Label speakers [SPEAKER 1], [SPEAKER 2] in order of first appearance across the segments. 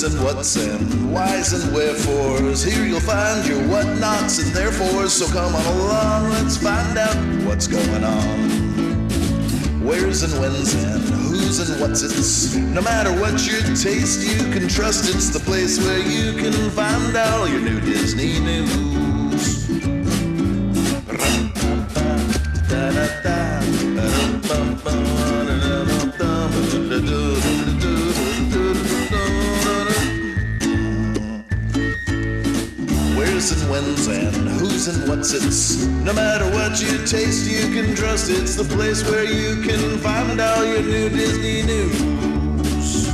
[SPEAKER 1] and what's and whys and wherefores. Here you'll find your what-nots and therefores. So come on along, let's find out what's going on. Where's and when's and who's and what's it's. No matter what your taste, you can trust it's the place where you can find all your new Disney news. Where's and when's and who's and what's it's. No matter what you taste, you can trust it's the place where you can find all your new Disney news.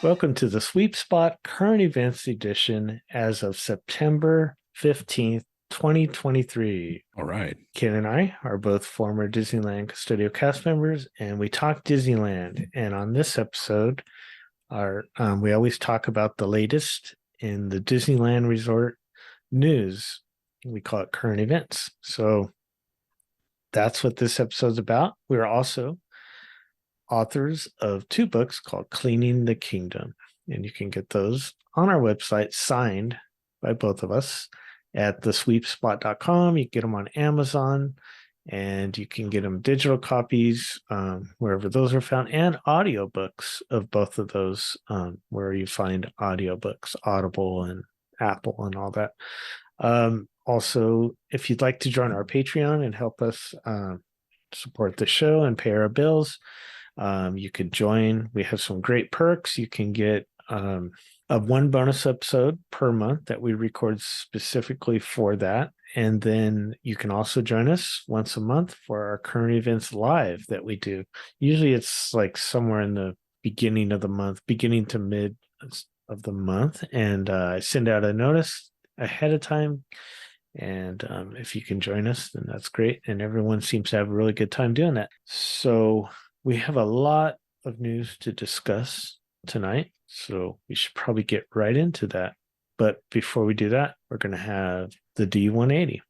[SPEAKER 2] Welcome to the Sweep Spot Current Events Edition as of September 15th, 2023.
[SPEAKER 3] All right.
[SPEAKER 2] Ken and I are both former Disneyland Custodial cast members, and we talk Disneyland. And on this episode, we always talk about the latest in the Disneyland Resort news. We call it current events. So that's what this episode's about. We're also authors of 2 books called Cleaning the Kingdom, and you can get those on our website, signed by both of us at thesweepspot.com. You can get them on Amazon, and you can get them digital copies wherever those are found, and audiobooks of both of those where you find audiobooks, Audible and Apple and all that. Also, if you'd like to join our Patreon and help us support the show and pay our bills, you could join. We have some great perks. You can get one bonus episode per month that we record specifically for that. And then you can also join us once a month for our current events live that we do. Usually it's like somewhere in the beginning of the month, beginning to mid of the month. And I send out a notice ahead of time. And if you can join us, then that's great. And everyone seems to have a really good time doing that. So we have a lot of news to discuss tonight. So we should probably get right into that. But before we do that, we're going to have the D180.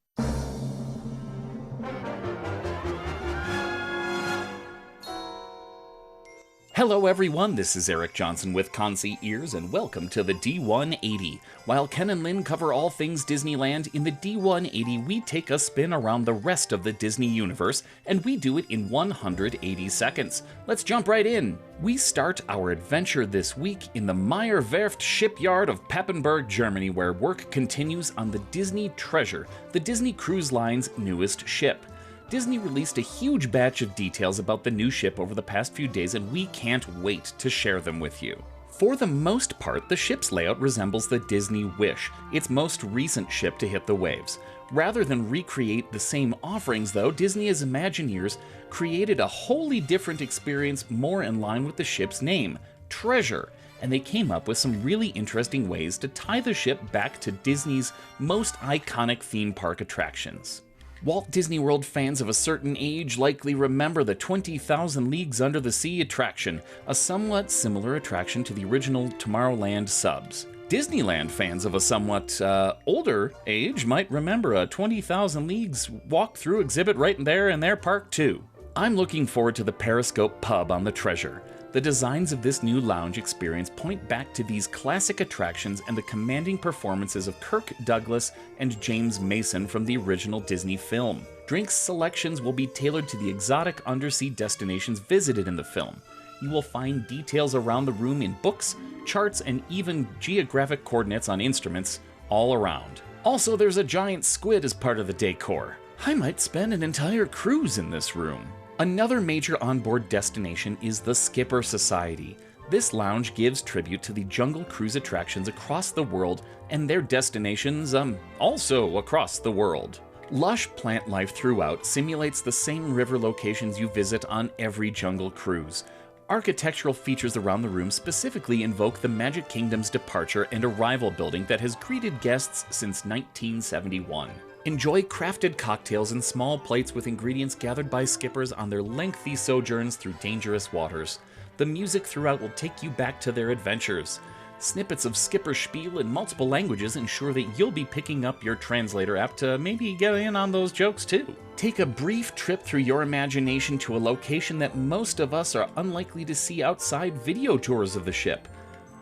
[SPEAKER 4] Hello everyone, this is Eric Johnson with Concy Ears, and welcome to the D180. While Ken and Lynn cover all things Disneyland, in the D180 we take a spin around the rest of the Disney universe, and we do it in 180 seconds. Let's jump right in. We start our adventure this week in the Meyer-Werft shipyard of Papenburg, Germany, where work continues on the Disney Treasure, the Disney Cruise Line's newest ship. Disney released a huge batch of details about the new ship over the past few days, and we can't wait to share them with you. For the most part, the ship's layout resembles the Disney Wish, its most recent ship to hit the waves. Rather than recreate the same offerings, though, Disney as Imagineers created a wholly different experience more in line with the ship's name, Treasure, and they came up with some really interesting ways to tie the ship back to Disney's most iconic theme park attractions. Walt Disney World fans of a certain age likely remember the 20,000 Leagues Under the Sea attraction, a somewhat similar attraction to the original Tomorrowland subs. Disneyland fans of a somewhat older age might remember a 20,000 Leagues walk-through exhibit right there in their park too. I'm looking forward to the Periscope pub on the Treasure. The designs of this new lounge experience point back to these classic attractions and the commanding performances of Kirk Douglas and James Mason from the original Disney film. Drinks selections will be tailored to the exotic undersea destinations visited in the film. You will find details around the room in books, charts, and even geographic coordinates on instruments all around. Also, there's a giant squid as part of the decor. I might spend an entire cruise in this room. Another major onboard destination is the Skipper Society. This lounge gives tribute to the Jungle Cruise attractions across the world and their destinations also across the world. Lush plant life throughout simulates the same river locations you visit on every Jungle Cruise. Architectural features around the room specifically invoke the Magic Kingdom's departure and arrival building that has greeted guests since 1971. Enjoy crafted cocktails and small plates with ingredients gathered by skippers on their lengthy sojourns through dangerous waters. The music throughout will take you back to their adventures. Snippets of skipper spiel in multiple languages ensure that you'll be picking up your translator app to maybe get in on those jokes too. Take a brief trip through your imagination to a location that most of us are unlikely to see outside video tours of the ship.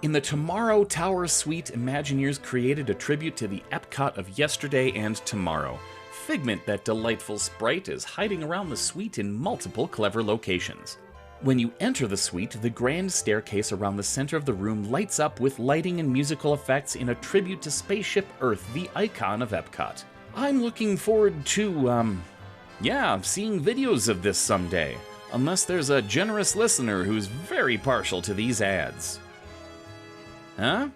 [SPEAKER 4] In the Tomorrow Tower Suite, Imagineers created a tribute to the Epcot of yesterday and tomorrow. Figment, that delightful sprite, is hiding around the suite in multiple clever locations. When you enter the suite, the grand staircase around the center of the room lights up with lighting and musical effects in a tribute to Spaceship Earth, the icon of Epcot. I'm looking forward to, seeing videos of this someday, unless there's a generous listener who's very partial to these ads. Huh?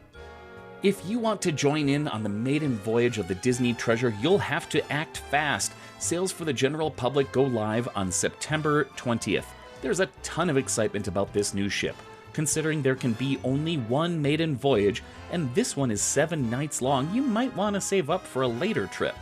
[SPEAKER 4] If you want to join in on the maiden voyage of the Disney treasure, you'll have to act fast. Sales for the general public go live on September 20th. There's a ton of excitement about this new ship, considering there can be only one maiden voyage, and this one is 7 nights long. You might want to save up for a later trip.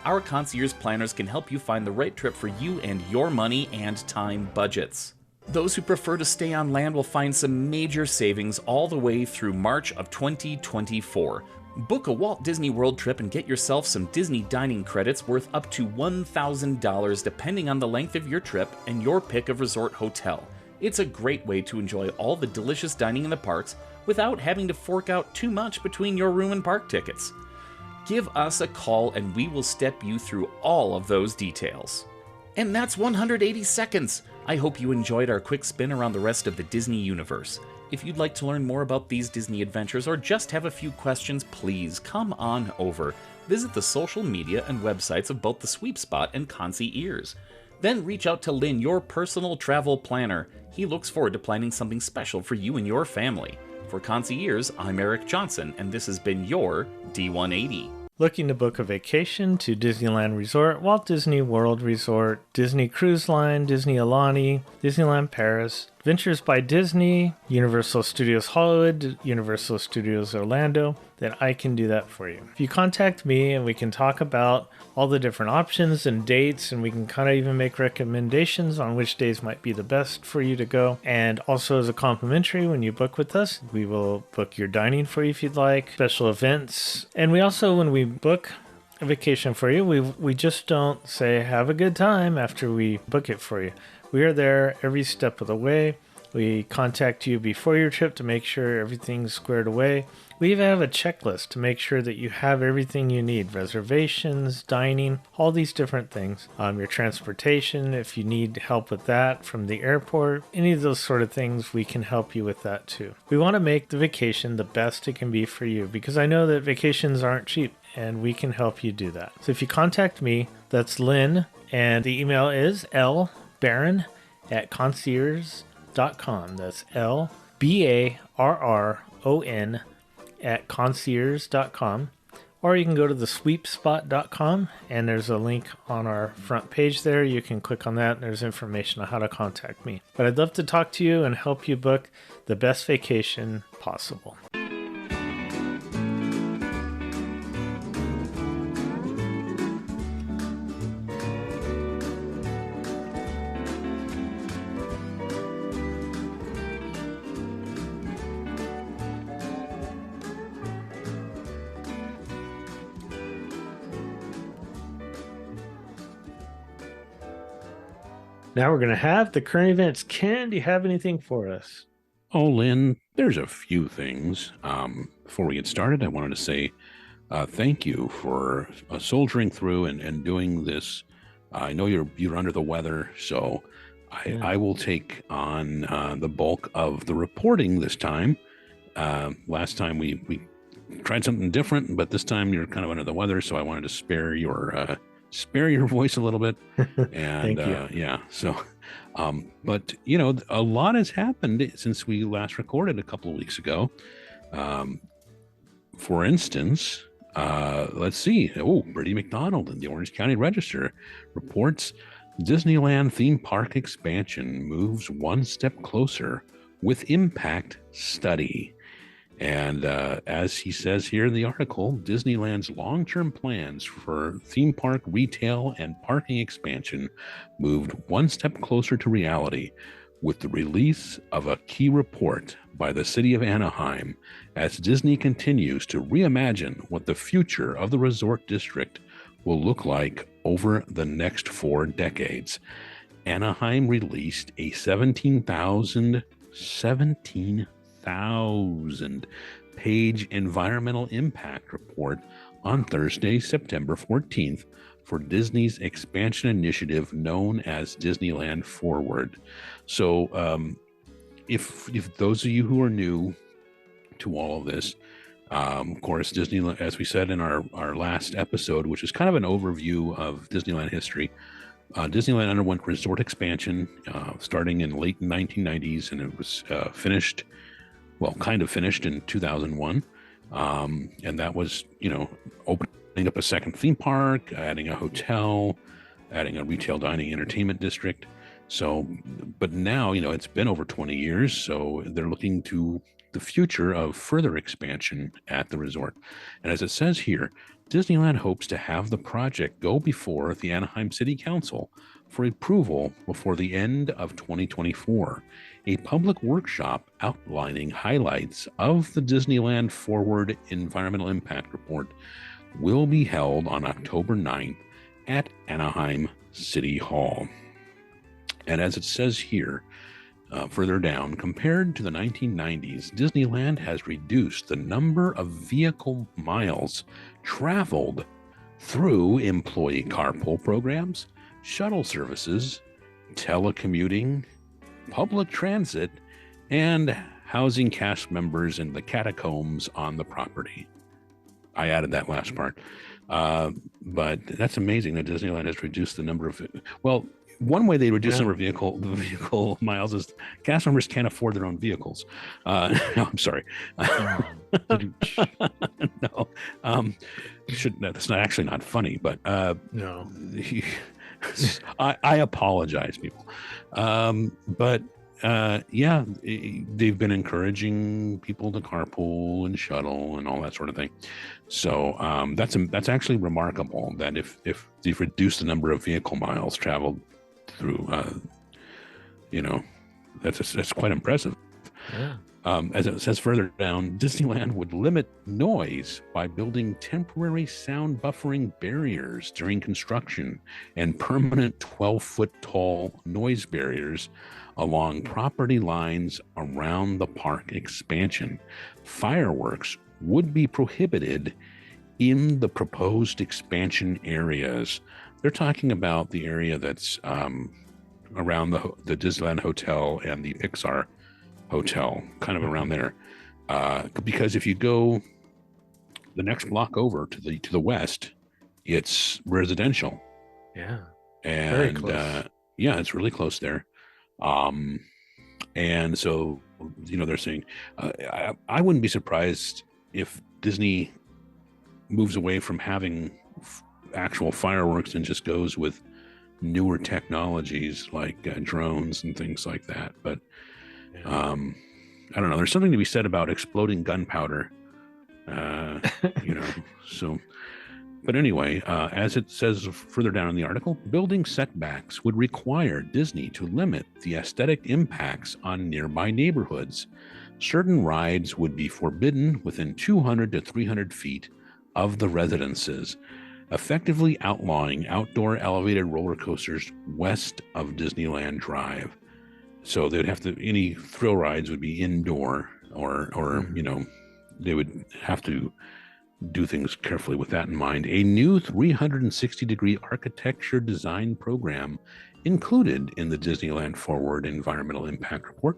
[SPEAKER 4] Our concierge planners can help you find the right trip for you and your money and time budgets. Those who prefer to stay on land will find some major savings all the way through March of 2024. Book a Walt Disney World trip and get yourself some Disney dining credits worth up to $1,000 depending on the length of your trip and your pick of resort hotel. It's a great way to enjoy all the delicious dining in the parks without having to fork out too much between your room and park tickets. Give us a call and we will step you through all of those details. And that's 180 seconds! I hope you enjoyed our quick spin around the rest of the Disney universe. If you'd like to learn more about these Disney adventures or just have a few questions, please come on over. Visit the social media and websites of both the Sweep Spot and Concierge. Then reach out to Lynn, your personal travel planner. He looks forward to planning something special for you and your family. For Concierge, I'm Eric Johnson, and this has been your D180.
[SPEAKER 2] Looking to book a vacation to Disneyland Resort, Walt Disney World Resort, Disney Cruise Line, Disney Alani, Disneyland Paris, Adventures by Disney, Universal Studios Hollywood, Universal Studios Orlando, then I can do that for you. If you contact me and we can talk about all the different options and dates, and we can kind of even make recommendations on which days might be the best for you to go. And also as a complimentary, when you book with us, we will book your dining for you if you'd like, special events. And we also, when we book a vacation for you, we just don't say have a good time after we book it for you. We are there every step of the way. We contact you before your trip to make sure everything's squared away. We even have a checklist to make sure that you have everything you need. Reservations, dining, all these different things. Your transportation, if you need help with that from the airport, any of those sort of things, we can help you with that too. We want to make the vacation the best it can be for you because I know that vacations aren't cheap and we can help you do that. So if you contact me, that's Lynn, and the email is Barron@concierge.com. That's LBARRON@concierge.com. Or you can go to the sweepspot.com and there's a link on our front page there. You can click on that and there's information on how to contact me. But I'd love to talk to you and help you book the best vacation possible. Now we're going to have the current events. Ken, do you have anything for us?
[SPEAKER 3] Oh, Lynn, there's a few things. Before we get started, I wanted to say thank you for soldiering through and doing this. I know you're under the weather, so I will take on the bulk of the reporting this time. Last time we tried something different, but this time you're kind of under the weather, so I wanted to spare your voice a little bit. And
[SPEAKER 2] Thank you.
[SPEAKER 3] but you know, a lot has happened since we last recorded a couple of weeks ago. For instance, let's see. Bertie McDonald in the Orange County Register reports Disneyland theme park expansion moves one step closer with impact study. And as he says here in the article, Disneyland's long-term plans for theme park retail and parking expansion moved one step closer to reality with the release of a key report by the city of Anaheim as Disney continues to reimagine what the future of the resort district will look like over the next 4 decades. Anaheim released a 17,000 1,000-page environmental impact report on Thursday, September 14th for Disney's expansion initiative known as Disneyland Forward. So if those of you who are new to all of this, of course, Disneyland, as we said in our last episode, which is kind of an overview of Disneyland history, Disneyland underwent resort expansion starting in late 1990s, and it was finished in 2001. And that was, opening up a second theme park, adding a hotel, adding a retail dining entertainment district. So, but now, it's been over 20 years, so they're looking to the future of further expansion at the resort. And as it says here, Disneyland hopes to have the project go before the Anaheim City Council for approval before the end of 2024. A public workshop outlining highlights of the Disneyland Forward Environmental Impact Report will be held on October 9th at Anaheim City Hall. And as it says here, further down, compared to the 1990s, Disneyland has reduced the number of vehicle miles traveled through employee carpool programs, shuttle services, telecommuting, public transit, and housing cast members in the catacombs on the property. I added that last part. But that's amazing that Disneyland has reduced the number of... Well, one way they reduce the number of vehicle miles is cast members can't afford their own vehicles. No, I'm sorry. No, that's not actually not funny, but
[SPEAKER 2] No.
[SPEAKER 3] I apologize, people. But they've been encouraging people to carpool and shuttle and all that sort of thing. So that's actually remarkable that if they've reduced the number of vehicle miles traveled through, that's quite impressive.
[SPEAKER 2] Yeah.
[SPEAKER 3] As it says further down, Disneyland would limit noise by building temporary sound buffering barriers during construction and permanent 12-foot tall noise barriers along property lines around the park expansion. Fireworks would be prohibited in the proposed expansion areas. They're talking about the area that's around the Disneyland Hotel and the Pixar Hotel, kind of around there. Because if you go the next block over to the west, it's residential.
[SPEAKER 2] Yeah.
[SPEAKER 3] And
[SPEAKER 2] very close.
[SPEAKER 3] It's really close there. And so, they're saying, I wouldn't be surprised if Disney moves away from having actual fireworks and just goes with newer technologies like drones and things like that. But I don't know. There's something to be said about exploding gunpowder, so. But anyway, as it says further down in the article, building setbacks would require Disney to limit the aesthetic impacts on nearby neighborhoods. Certain rides would be forbidden within 200 to 300 feet of the residences, effectively outlawing outdoor elevated roller coasters west of Disneyland Drive. So they'd have to, any thrill rides would be indoor, or they would have to do things carefully with that in mind. A new 360-degree architecture design program included in the Disneyland Forward Environmental Impact Report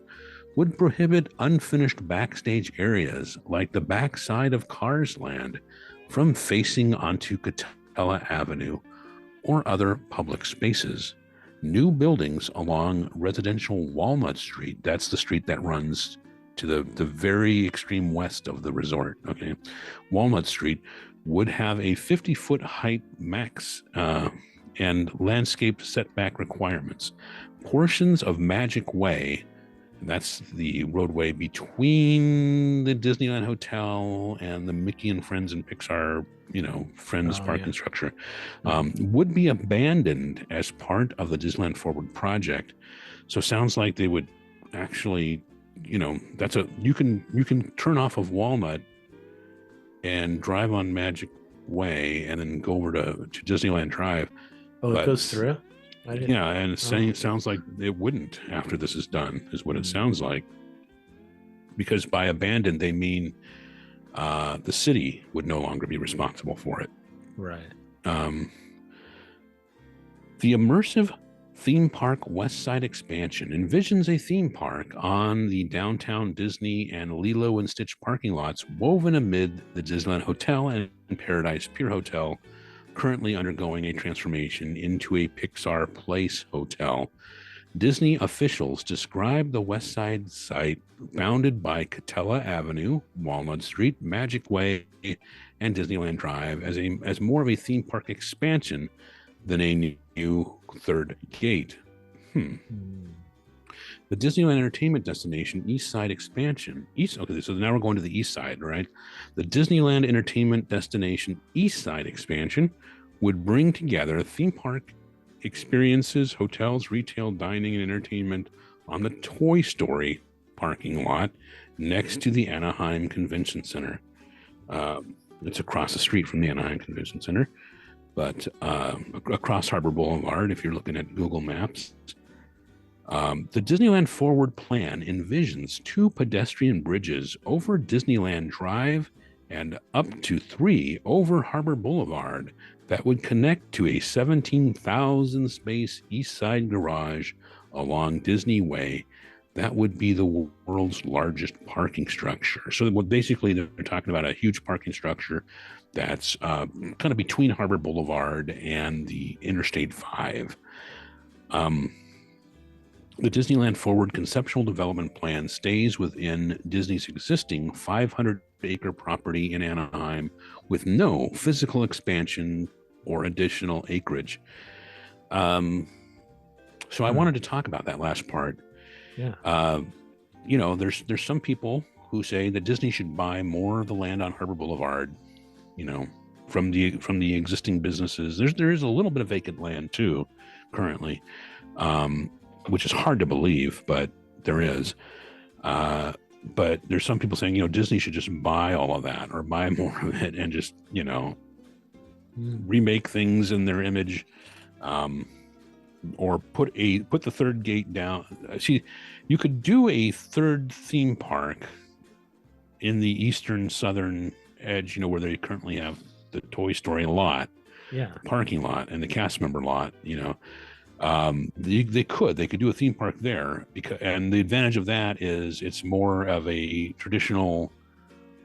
[SPEAKER 3] would prohibit unfinished backstage areas like the backside of Cars Land from facing onto Catella Avenue or other public spaces. New buildings along residential Walnut Street, that's the street that runs to the very extreme west of the resort, okay? Walnut Street would have a 50-foot height max and landscape setback requirements. Portions of Magic Way, that's the roadway between the Disneyland Hotel and the Mickey and Friends and Pixar, Friends parking structure, would be abandoned as part of the Disneyland Forward project. So it sounds like they would actually, you can turn off of Walnut and drive on Magic Way and then go over to Disneyland Drive.
[SPEAKER 2] Oh, it goes through?
[SPEAKER 3] Yeah, and it sounds like it wouldn't after this is done, is what it sounds like. because by abandoned they mean the city would no longer be responsible for it.
[SPEAKER 2] Right.
[SPEAKER 3] The immersive theme park West Side expansion envisions a theme park on the downtown Disney and Lilo and Stitch parking lots woven amid the Disneyland Hotel and Paradise Pier Hotel, currently undergoing a transformation into a Pixar Place hotel. Disney officials describe the West Side site, bounded by Catella Avenue, Walnut Street, Magic Way, and Disneyland Drive, as more of a theme park expansion than a new third gate. The Disneyland Entertainment Destination East Side expansion. Okay, so now we're going to the East Side, right? The Disneyland Entertainment Destination East Side expansion would bring together theme park experiences, hotels, retail, dining, and entertainment on the Toy Story parking lot next to the Anaheim Convention Center. It's across the street from the Anaheim Convention Center, but across Harbor Boulevard, if you're looking at Google Maps. The Disneyland Forward plan envisions 2 pedestrian bridges over Disneyland Drive and up to 3 over Harbor Boulevard that would connect to a 17,000 space East Side garage along Disney Way. That would be the world's largest parking structure. So what basically they're talking about a huge parking structure that's kind of between Harbor Boulevard and the Interstate 5. The Disneyland Forward conceptual development plan stays within Disney's existing 500-acre property in Anaheim with no physical expansion or additional acreage. So I wanted to talk about that last part.
[SPEAKER 2] Yeah.
[SPEAKER 3] There's some people who say that Disney should buy more of the land on Harbor Boulevard, from the existing businesses. There is a little bit of vacant land too, currently, which is hard to believe, but there is. But there's some people saying, Disney should just buy all of that or buy more of it and just, remake things in their image, or put the third gate down. See, you could do a third theme park in the eastern southern edge, where they currently have the Toy Story lot, the parking lot, and the cast member lot. They could do a theme park there, and the advantage of that is it's more of a traditional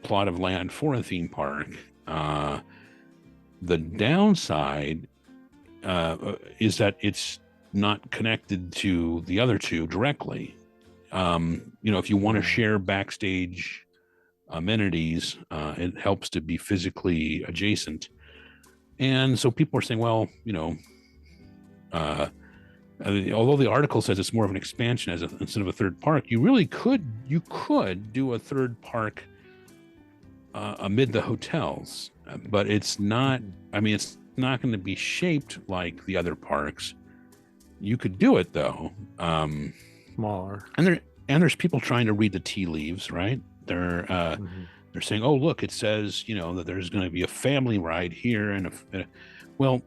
[SPEAKER 3] plot of land for a theme park. The downside is that it's not connected to the other two directly. If you want to share backstage amenities, it helps to be physically adjacent. And so people are saying, well, although the article says it's more of an expansion instead of a third park, you could do a third park amid the hotels, but it's not. It's not going to be shaped like the other parks. You could do it though.
[SPEAKER 2] Smaller.
[SPEAKER 3] And there's people trying to read the tea leaves, right? They're saying, oh look, it says that there's going to be a family ride here and well.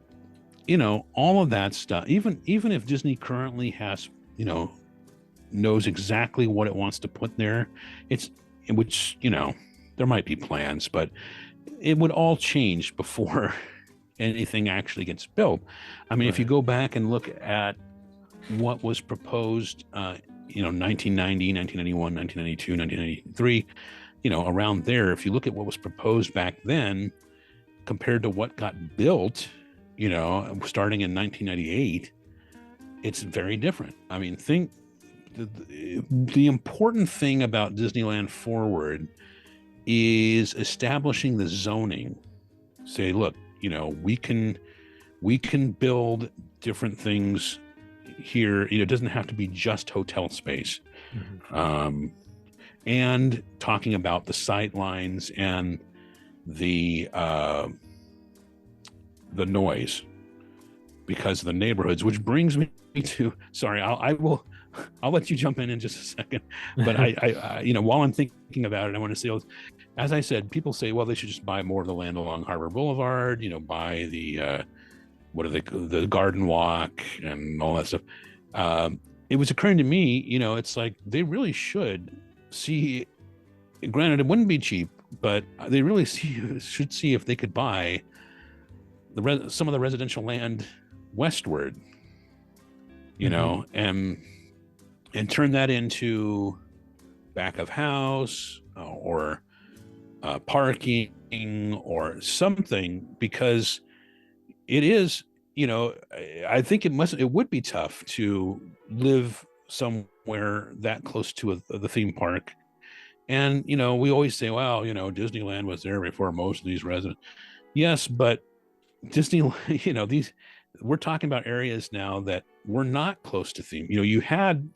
[SPEAKER 3] All of that stuff, even if Disney currently has, knows exactly what it wants to put there, there might be plans, but it would all change before anything actually gets built. If you go back and look at what was proposed, 1990, 1991, 1992, 1993, around there, if you look at what was proposed back then compared to what got built, starting in 1998, it's very different. Think the important thing about Disneyland Forward is establishing the zoning. Say, look, we can build different things here. It doesn't have to be just hotel space. And talking about the sight lines and the noise because of the neighborhoods, which brings me to, sorry, I'll let you jump in just a second, but I while I'm thinking about it, I want to say, as I said, people say, well, they should just buy more of the land along Harbor Boulevard, buy the the Garden Walk and all that stuff. It was occurring to me, it's like they really should see granted, it wouldn't be cheap, but they really should see if they could buy some of the residential land westward, you know, and turn that into back of house or parking or something, because it is, you know, I think it would be tough to live somewhere that close to the theme park. And, you know, we always say, well, you know, Disneyland was there before most of these residents. Yes, but Disneyland, you know, we're talking about areas now that were not close to theme. You know, you had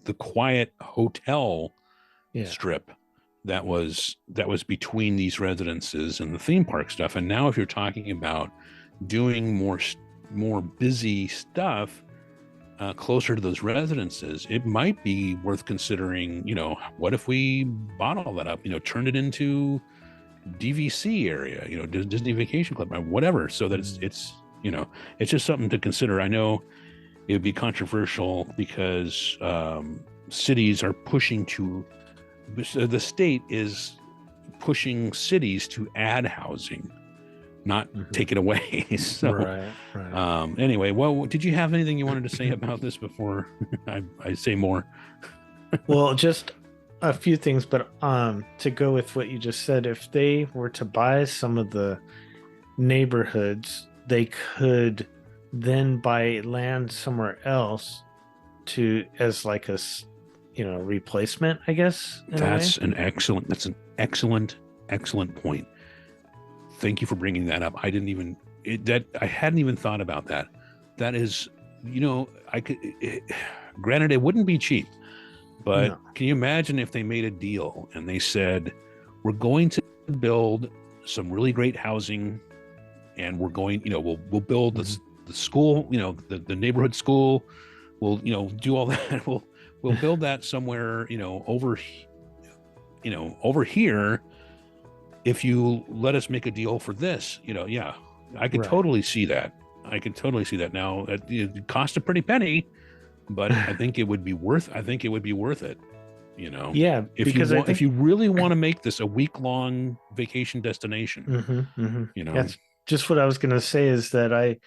[SPEAKER 3] the quiet hotel strip that was between these residences and the theme park stuff. And now if you're talking about doing more busy stuff closer to those residences, it might be worth considering, you know, what if we bought all that up, you know, turned it into DVC area, you know, Disney Vacation Club, whatever, so that it's you know, it's just something to consider. I know it would be controversial because cities are pushing the state is pushing cities to add housing, not take it away. So, right. Anyway, well, did you have anything you wanted to say about this before I say more?
[SPEAKER 2] Well, just a few things, but to go with what you just said, if they were to buy some of the neighborhoods, they could then buy land somewhere else as like a, you know, replacement, I guess.
[SPEAKER 3] That's an excellent point. Thank you for bringing that up. I hadn't even thought about that. That is, you know, granted, it wouldn't be cheap, but no. Can you imagine if they made a deal and they said, we're going to build some really great housing, and we're going, you know, we'll build the school, you know, the neighborhood school. We'll, you know, do all that. We'll build that somewhere, you know, over here. If you let us make a deal for this, you know, yeah, I could totally see that. Now, it cost a pretty penny, but I think it would be worth it. You know,
[SPEAKER 2] yeah,
[SPEAKER 3] if you really want to make this a week-long vacation destination, you know,
[SPEAKER 2] that's just what I was going to say, is that I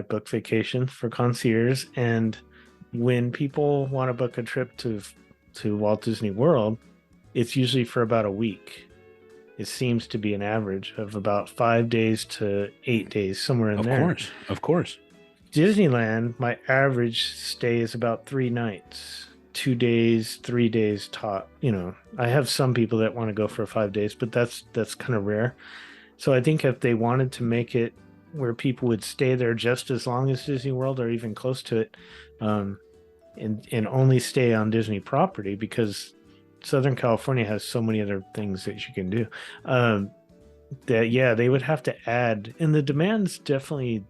[SPEAKER 2] book vacation for concierge, and when people want to book a trip to Walt Disney World, it's usually for about a week. It seems to be an average of about 5 days to 8 days, somewhere in there.
[SPEAKER 3] Of course.
[SPEAKER 2] Disneyland, my average stay is about 3 nights, 2 days, 3 days top. You know, I have some people that want to go for 5 days, but that's kind of rare. So I think if they wanted to make it where people would stay there just as long as Disney World or even close to it, and only stay on Disney property, because Southern California has so many other things that you can do, they would have to add, and the demand's definitely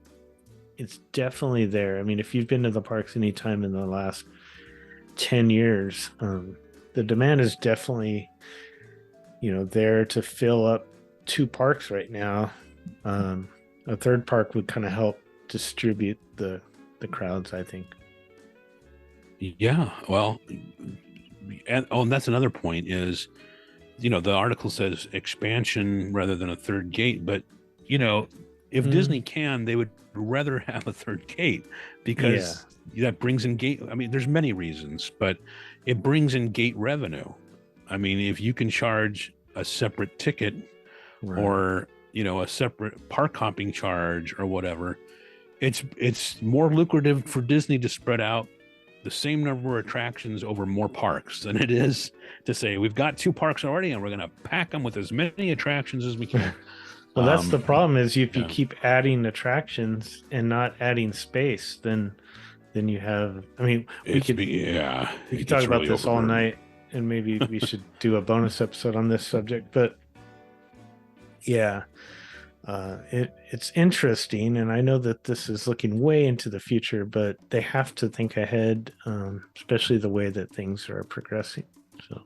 [SPEAKER 2] there. I mean, if you've been to the parks anytime in the last 10 years, the demand is definitely, you know, there to fill up 2 parks right now. A third park would kind of help distribute the crowds, I think.
[SPEAKER 3] Yeah, well, and that's another point is, you know, the article says expansion rather than a third gate, but, you know, if Disney can, they would rather have a third gate, because that brings in gate. I mean, there's many reasons, but it brings in gate revenue. I mean, if you can charge a separate ticket or, you know, a separate park hopping charge or whatever, it's more lucrative for Disney to spread out the same number of attractions over more parks than it is to say, we've got 2 parks already and we're going to pack them with as many attractions as we can.
[SPEAKER 2] Well, that's the problem, is if you keep adding attractions and not adding space, then you have, I mean, we could talk about this all night, and maybe we should do a bonus episode on this subject, but yeah, it's interesting, and I know that this is looking way into the future, but they have to think ahead, especially the way that things are progressing. So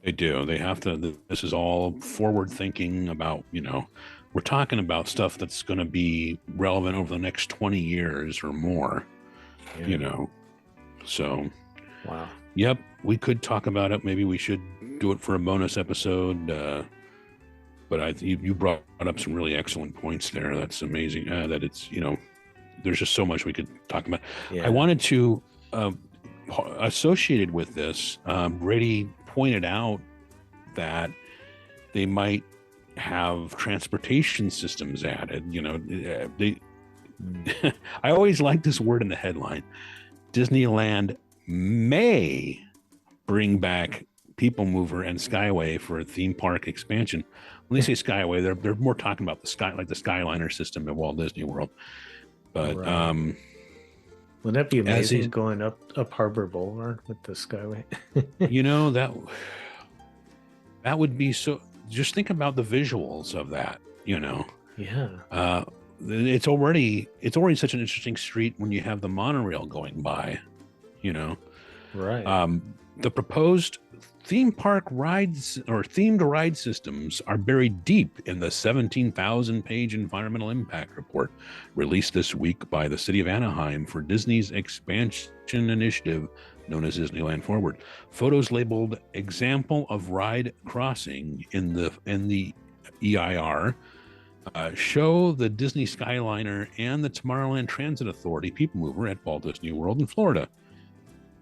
[SPEAKER 3] they do. They have to. This is all forward thinking about, you know, we're talking about stuff that's going to be relevant over the next 20 years or more. You know, so
[SPEAKER 2] wow.
[SPEAKER 3] Yep, we could talk about it. Maybe we should do it for a bonus episode. But you brought up some really excellent points there. That's amazing. That it's, there's just so much we could talk about.
[SPEAKER 2] Yeah.
[SPEAKER 3] I wanted to, associated with this, Brady pointed out that they might have transportation systems added. I always like this word in the headline. Disneyland may bring back People Mover and Skyway for a theme park expansion. When they say Skyway, they're more talking about the Skyliner system at Walt Disney World. But
[SPEAKER 2] right. Wouldn't that be amazing going up Harbor Boulevard with the Skyway?
[SPEAKER 3] That would be so. Just think about the visuals of that.
[SPEAKER 2] Yeah.
[SPEAKER 3] It's already such an interesting street when you have the monorail going by.
[SPEAKER 2] Right.
[SPEAKER 3] The proposed theme park rides or themed ride systems are buried deep in the 17,000-page environmental impact report released this week by the city of Anaheim for Disney's expansion initiative known as Disneyland Forward. Photos labeled "Example of Ride Crossing" in the EIR show the Disney Skyliner and the Tomorrowland Transit Authority People Mover at Walt Disney World in Florida.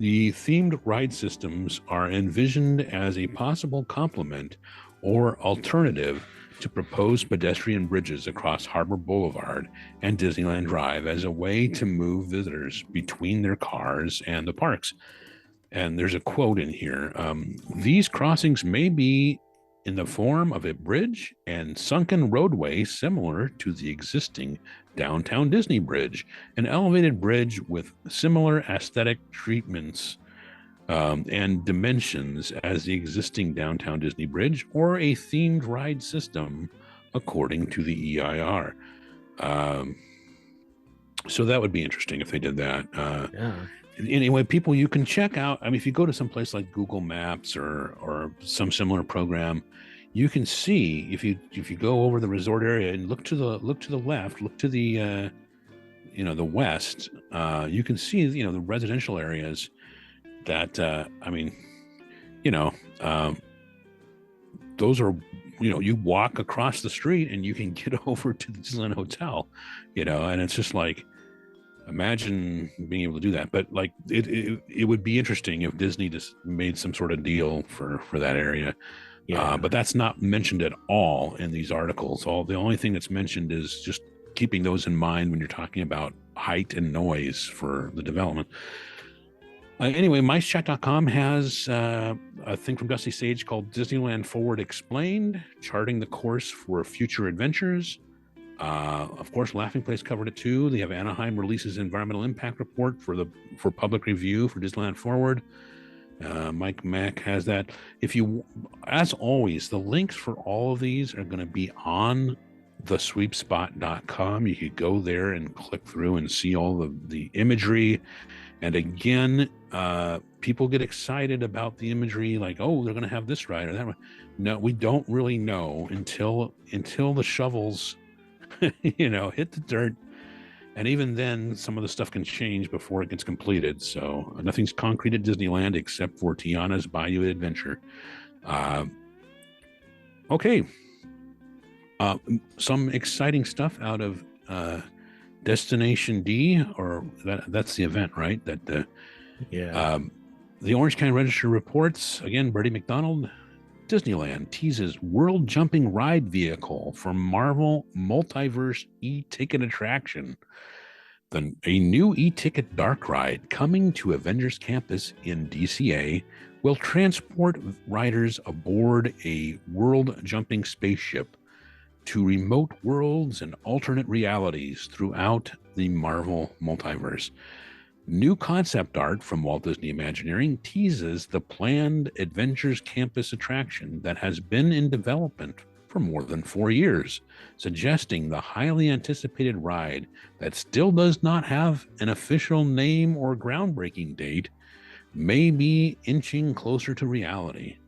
[SPEAKER 3] The themed ride systems are envisioned as a possible complement or alternative to proposed pedestrian bridges across Harbor Boulevard and Disneyland Drive as a way to move visitors between their cars and the parks. And there's a quote in here. These crossings may be in the form of a bridge and sunken roadway similar to the existing Downtown Disney Bridge, an elevated bridge with similar aesthetic treatments and dimensions as the existing Downtown Disney Bridge, or a themed ride system, according to the EIR. So that would be interesting if they did that. Anyway, people, you can check out. I mean, if you go to some place like Google Maps or some similar program, you can see if you go over the resort area and look to the left, look to the the west, you can see the residential areas that those are you walk across the street and you can get over to the Disneyland Hotel, and it's just like, imagine being able to do that. But like it would be interesting if Disney just made some sort of deal for that area. But that's not mentioned at all in these articles. The only thing that's mentioned is just keeping those in mind when you're talking about height and noise for the development. Anyway, MiceChat.com has a thing from Dusty Sage called Disneyland Forward Explained, charting the course for future adventures. Of course, Laughing Place covered it too. They have Anaheim releases environmental impact report for public review for Disneyland Forward. Mike Mack has that. As always, the links for all of these are going to be on thesweepspot.com. You could go there and click through and see all the imagery. And again, people get excited about the imagery, like, oh, they're going to have this ride or that one. No, we don't really know until the shovels hit the dirt. And even then, some of the stuff can change before it gets completed. So nothing's concrete at Disneyland except for Tiana's Bayou Adventure. Okay. Some exciting stuff out of Destination D, or that's the event, right? The Orange County Register reports, again, Bertie McDonald, Disneyland teases world jumping ride vehicle for Marvel Multiverse e-ticket attraction. A new e-ticket dark ride coming to Avengers Campus in DCA will transport riders aboard a world jumping spaceship to remote worlds and alternate realities throughout the Marvel Multiverse. New concept art from Walt Disney Imagineering teases the planned Adventures Campus attraction that has been in development for more than 4 years, suggesting the highly anticipated ride that still does not have an official name or groundbreaking date may be inching closer to reality.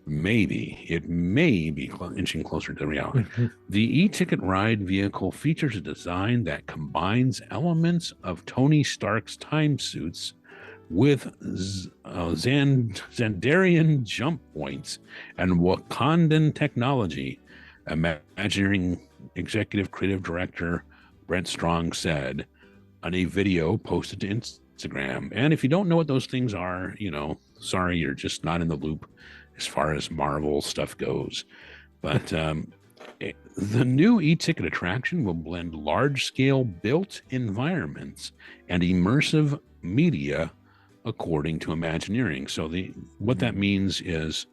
[SPEAKER 3] It may be inching closer to reality. The e-ticket ride vehicle features a design that combines elements of Tony Stark's time suits with Xandarian jump points and Wakandan technology. Imagineering executive creative director Brent Strong said on a video posted to Instagram. And if you don't know what those things are, sorry, you're just not in the loop as far as Marvel stuff goes. But the new e-ticket attraction will blend large-scale built environments and immersive media, according to Imagineering. So what that means is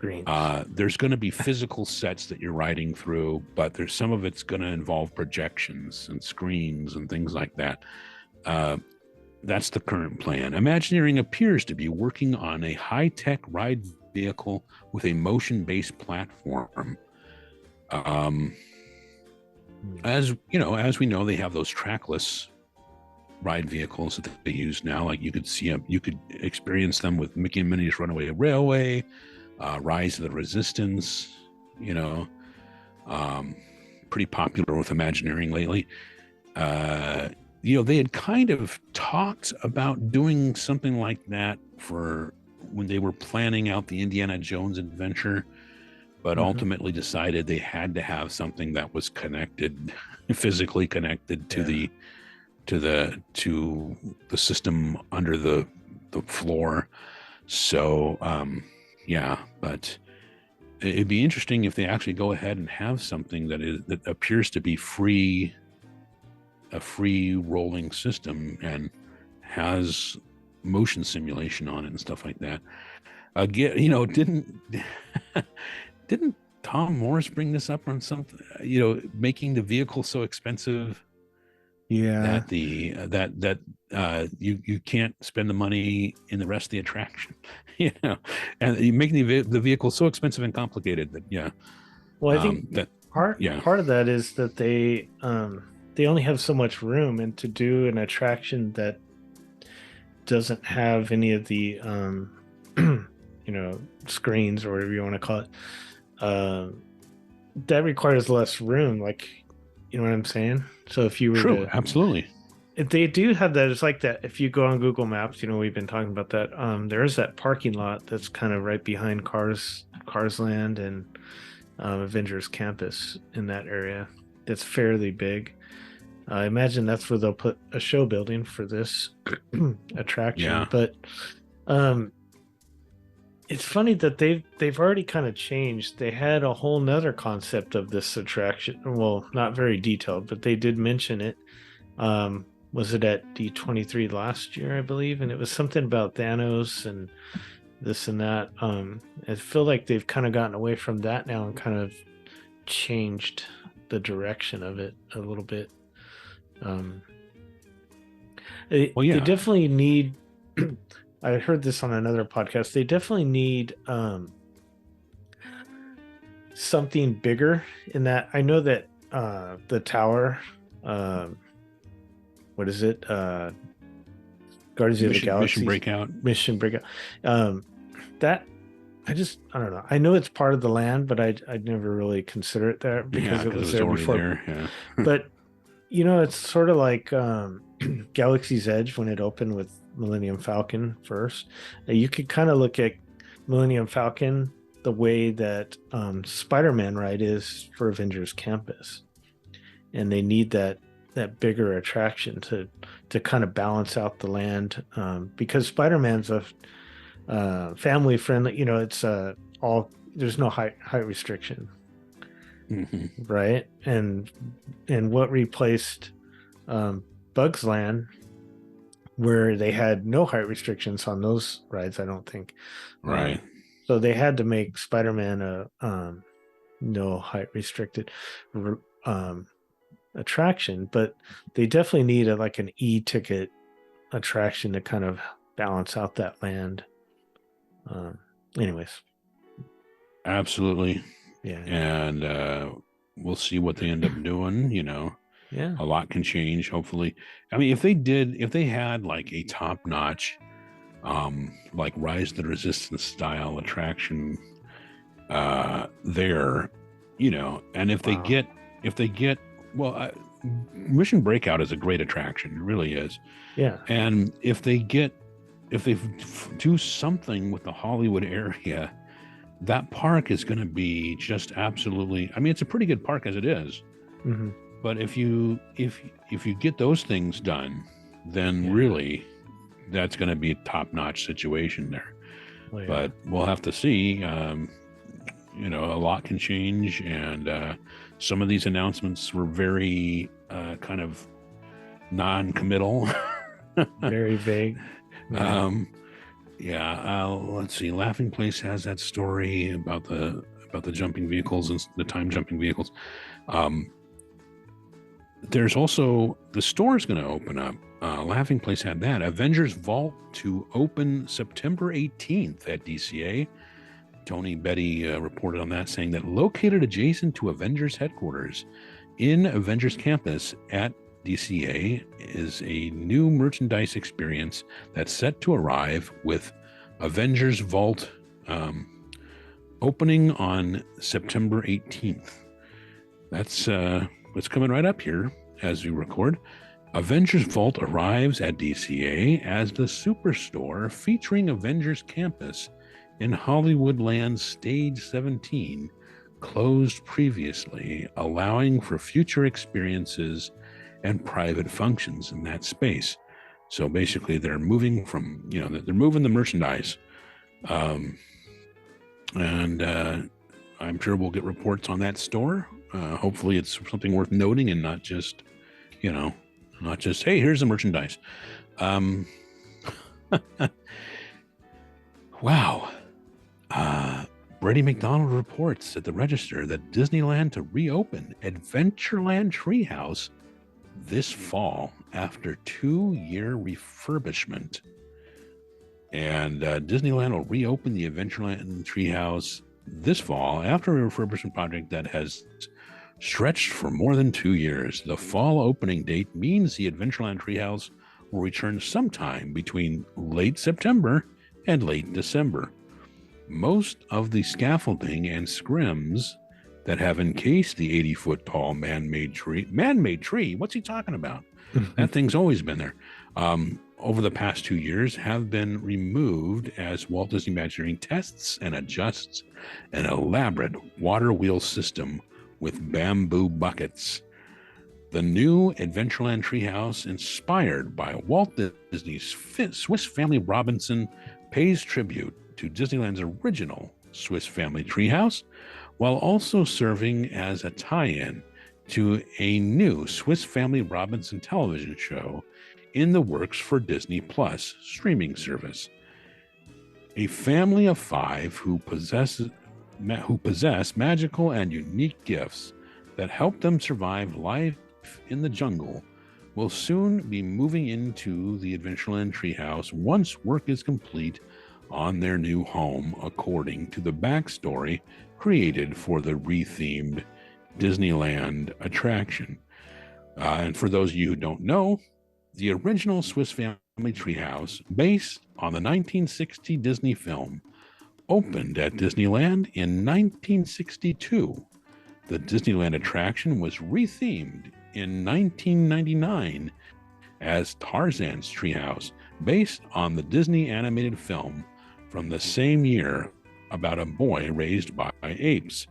[SPEAKER 3] there's going to be physical sets that you're riding through, but there's some of it's going to involve projections and screens and things like that. That's the current plan. Imagineering appears to be working on a high-tech ride vehicle with a motion-based platform. As we know, they have those trackless ride vehicles that they use now. Like you could experience them with Mickey and Minnie's Runaway Railway, Rise of the Resistance, pretty popular with Imagineering lately. They had kind of talked about doing something like that for when they were planning out the Indiana Jones adventure, but ultimately decided they had to have something that was connected, physically connected to the system under the floor. So, but it'd be interesting if they actually go ahead and have something that appears to be a free rolling system and has motion simulation on it and stuff like that. Again, didn't Tom Morris bring this up on something, making the vehicle so expensive that you can't spend the money in the rest of the attraction, and you making the vehicle so expensive and complicated that
[SPEAKER 2] Well, I think part of that is that they only have so much room, and to do an attraction that doesn't have any of the screens or whatever you want to call it, that requires less room. Like, you know what I'm saying? So if you were
[SPEAKER 3] absolutely.
[SPEAKER 2] If they do have that, it's like that. If you go on Google Maps, we've been talking about that. There is that parking lot that's kind of right behind Cars Land and Avengers Campus in that area. That's fairly big. I imagine that's where they'll put a show building for this attraction.
[SPEAKER 3] Yeah.
[SPEAKER 2] But it's funny that they've already kind of changed. They had a whole nother concept of this attraction. Well, not very detailed, but they did mention it. Was it at D23 last year, I believe? And it was something about Thanos and this and that. I feel like they've kind of gotten away from that now and kind of changed the direction of it a little bit. They definitely need I heard this on another podcast. They definitely need something bigger in that. I know that the tower, what is it? Guardians of the Galaxy Mission Breakout. That I don't know. I know it's part of the land, but I'd never really consider it there because it was there before.
[SPEAKER 3] Yeah.
[SPEAKER 2] But it's sort of like Galaxy's Edge when it opened with Millennium Falcon first. You could kind of look at Millennium Falcon the way that Spider-Man ride is for Avengers Campus, and they need that bigger attraction to kind of balance out the land, because Spider-Man's a family friendly. It's there's no height restriction. Right, and what replaced Bugs Land, where they had no height restrictions on those rides, I don't think.
[SPEAKER 3] Right.
[SPEAKER 2] So they had to make Spider-Man a no height restricted attraction, but they definitely need an e-ticket attraction to kind of balance out that land. Anyways. Like Yeah.
[SPEAKER 3] And we'll see what they end up doing, A lot can change, hopefully. I mean, if they had like a top-notch like Rise of the Resistance style attraction there, and if they get Mission Breakout is a great attraction, it really is.
[SPEAKER 2] Yeah.
[SPEAKER 3] And if they get do something with the Hollywood area, that park is going to be just absolutely. I mean, it's a pretty good park as it is,
[SPEAKER 2] Mm-hmm.
[SPEAKER 3] but if you get those things done, then really, that's going to be a top-notch situation there.
[SPEAKER 2] Well, yeah.
[SPEAKER 3] But we'll have to see. A lot can change, and some of these announcements were very kind of non-committal.
[SPEAKER 2] Very vague.
[SPEAKER 3] Let's see. Laughing Place has that story about the jumping vehicles and the time jumping vehicles. There's also the store's going to open up. Laughing Place had that. Avengers Vault to open September 18th at DCA. Tony Betty reported on that, saying that located adjacent to Avengers headquarters in Avengers Campus at DCA is a new merchandise experience that's set to arrive with Avengers Vault opening on September 18th. That's coming right up here as we record. Avengers Vault arrives at DCA as the superstore featuring Avengers Campus in Hollywoodland Stage 17 closed previously, allowing for future experiences and private functions in that space. So basically they're moving they're moving the merchandise. And I'm sure we'll get reports on that store. Hopefully it's something worth noting and not just, hey, here's the merchandise. Wow. Brady McDonald reports at the Register that Disneyland to reopen Adventureland Treehouse this fall after 2-year refurbishment. And Disneyland will reopen the Adventureland Treehouse this fall after a refurbishment project that has stretched for more than 2 years. The fall opening date means the Adventureland Treehouse will return sometime between late September and late December. Most of the scaffolding and scrims that have encased the 80-foot tall man-made tree, what's he talking about? That thing's always been there. Over the past 2 years have been removed as Walt Disney Imagineering tests and adjusts an elaborate water wheel system with bamboo buckets. The new Adventureland Treehouse, inspired by Walt Disney's Swiss Family Robinson, pays tribute to Disneyland's original Swiss Family Treehouse, while also serving as a tie-in to a new Swiss Family Robinson television show in the works for Disney Plus streaming service. A family of 5 who possess magical and unique gifts that help them survive life in the jungle will soon be moving into the Adventureland Treehouse once work is complete on their new home, according to the backstory created for the rethemed Disneyland attraction. And for those of you who don't know, the original Swiss Family Treehouse, based on the 1960 Disney film, opened at Disneyland in 1962. The Disneyland attraction was rethemed in 1999 as Tarzan's Treehouse, based on the Disney animated film from the same year about a boy raised by apes.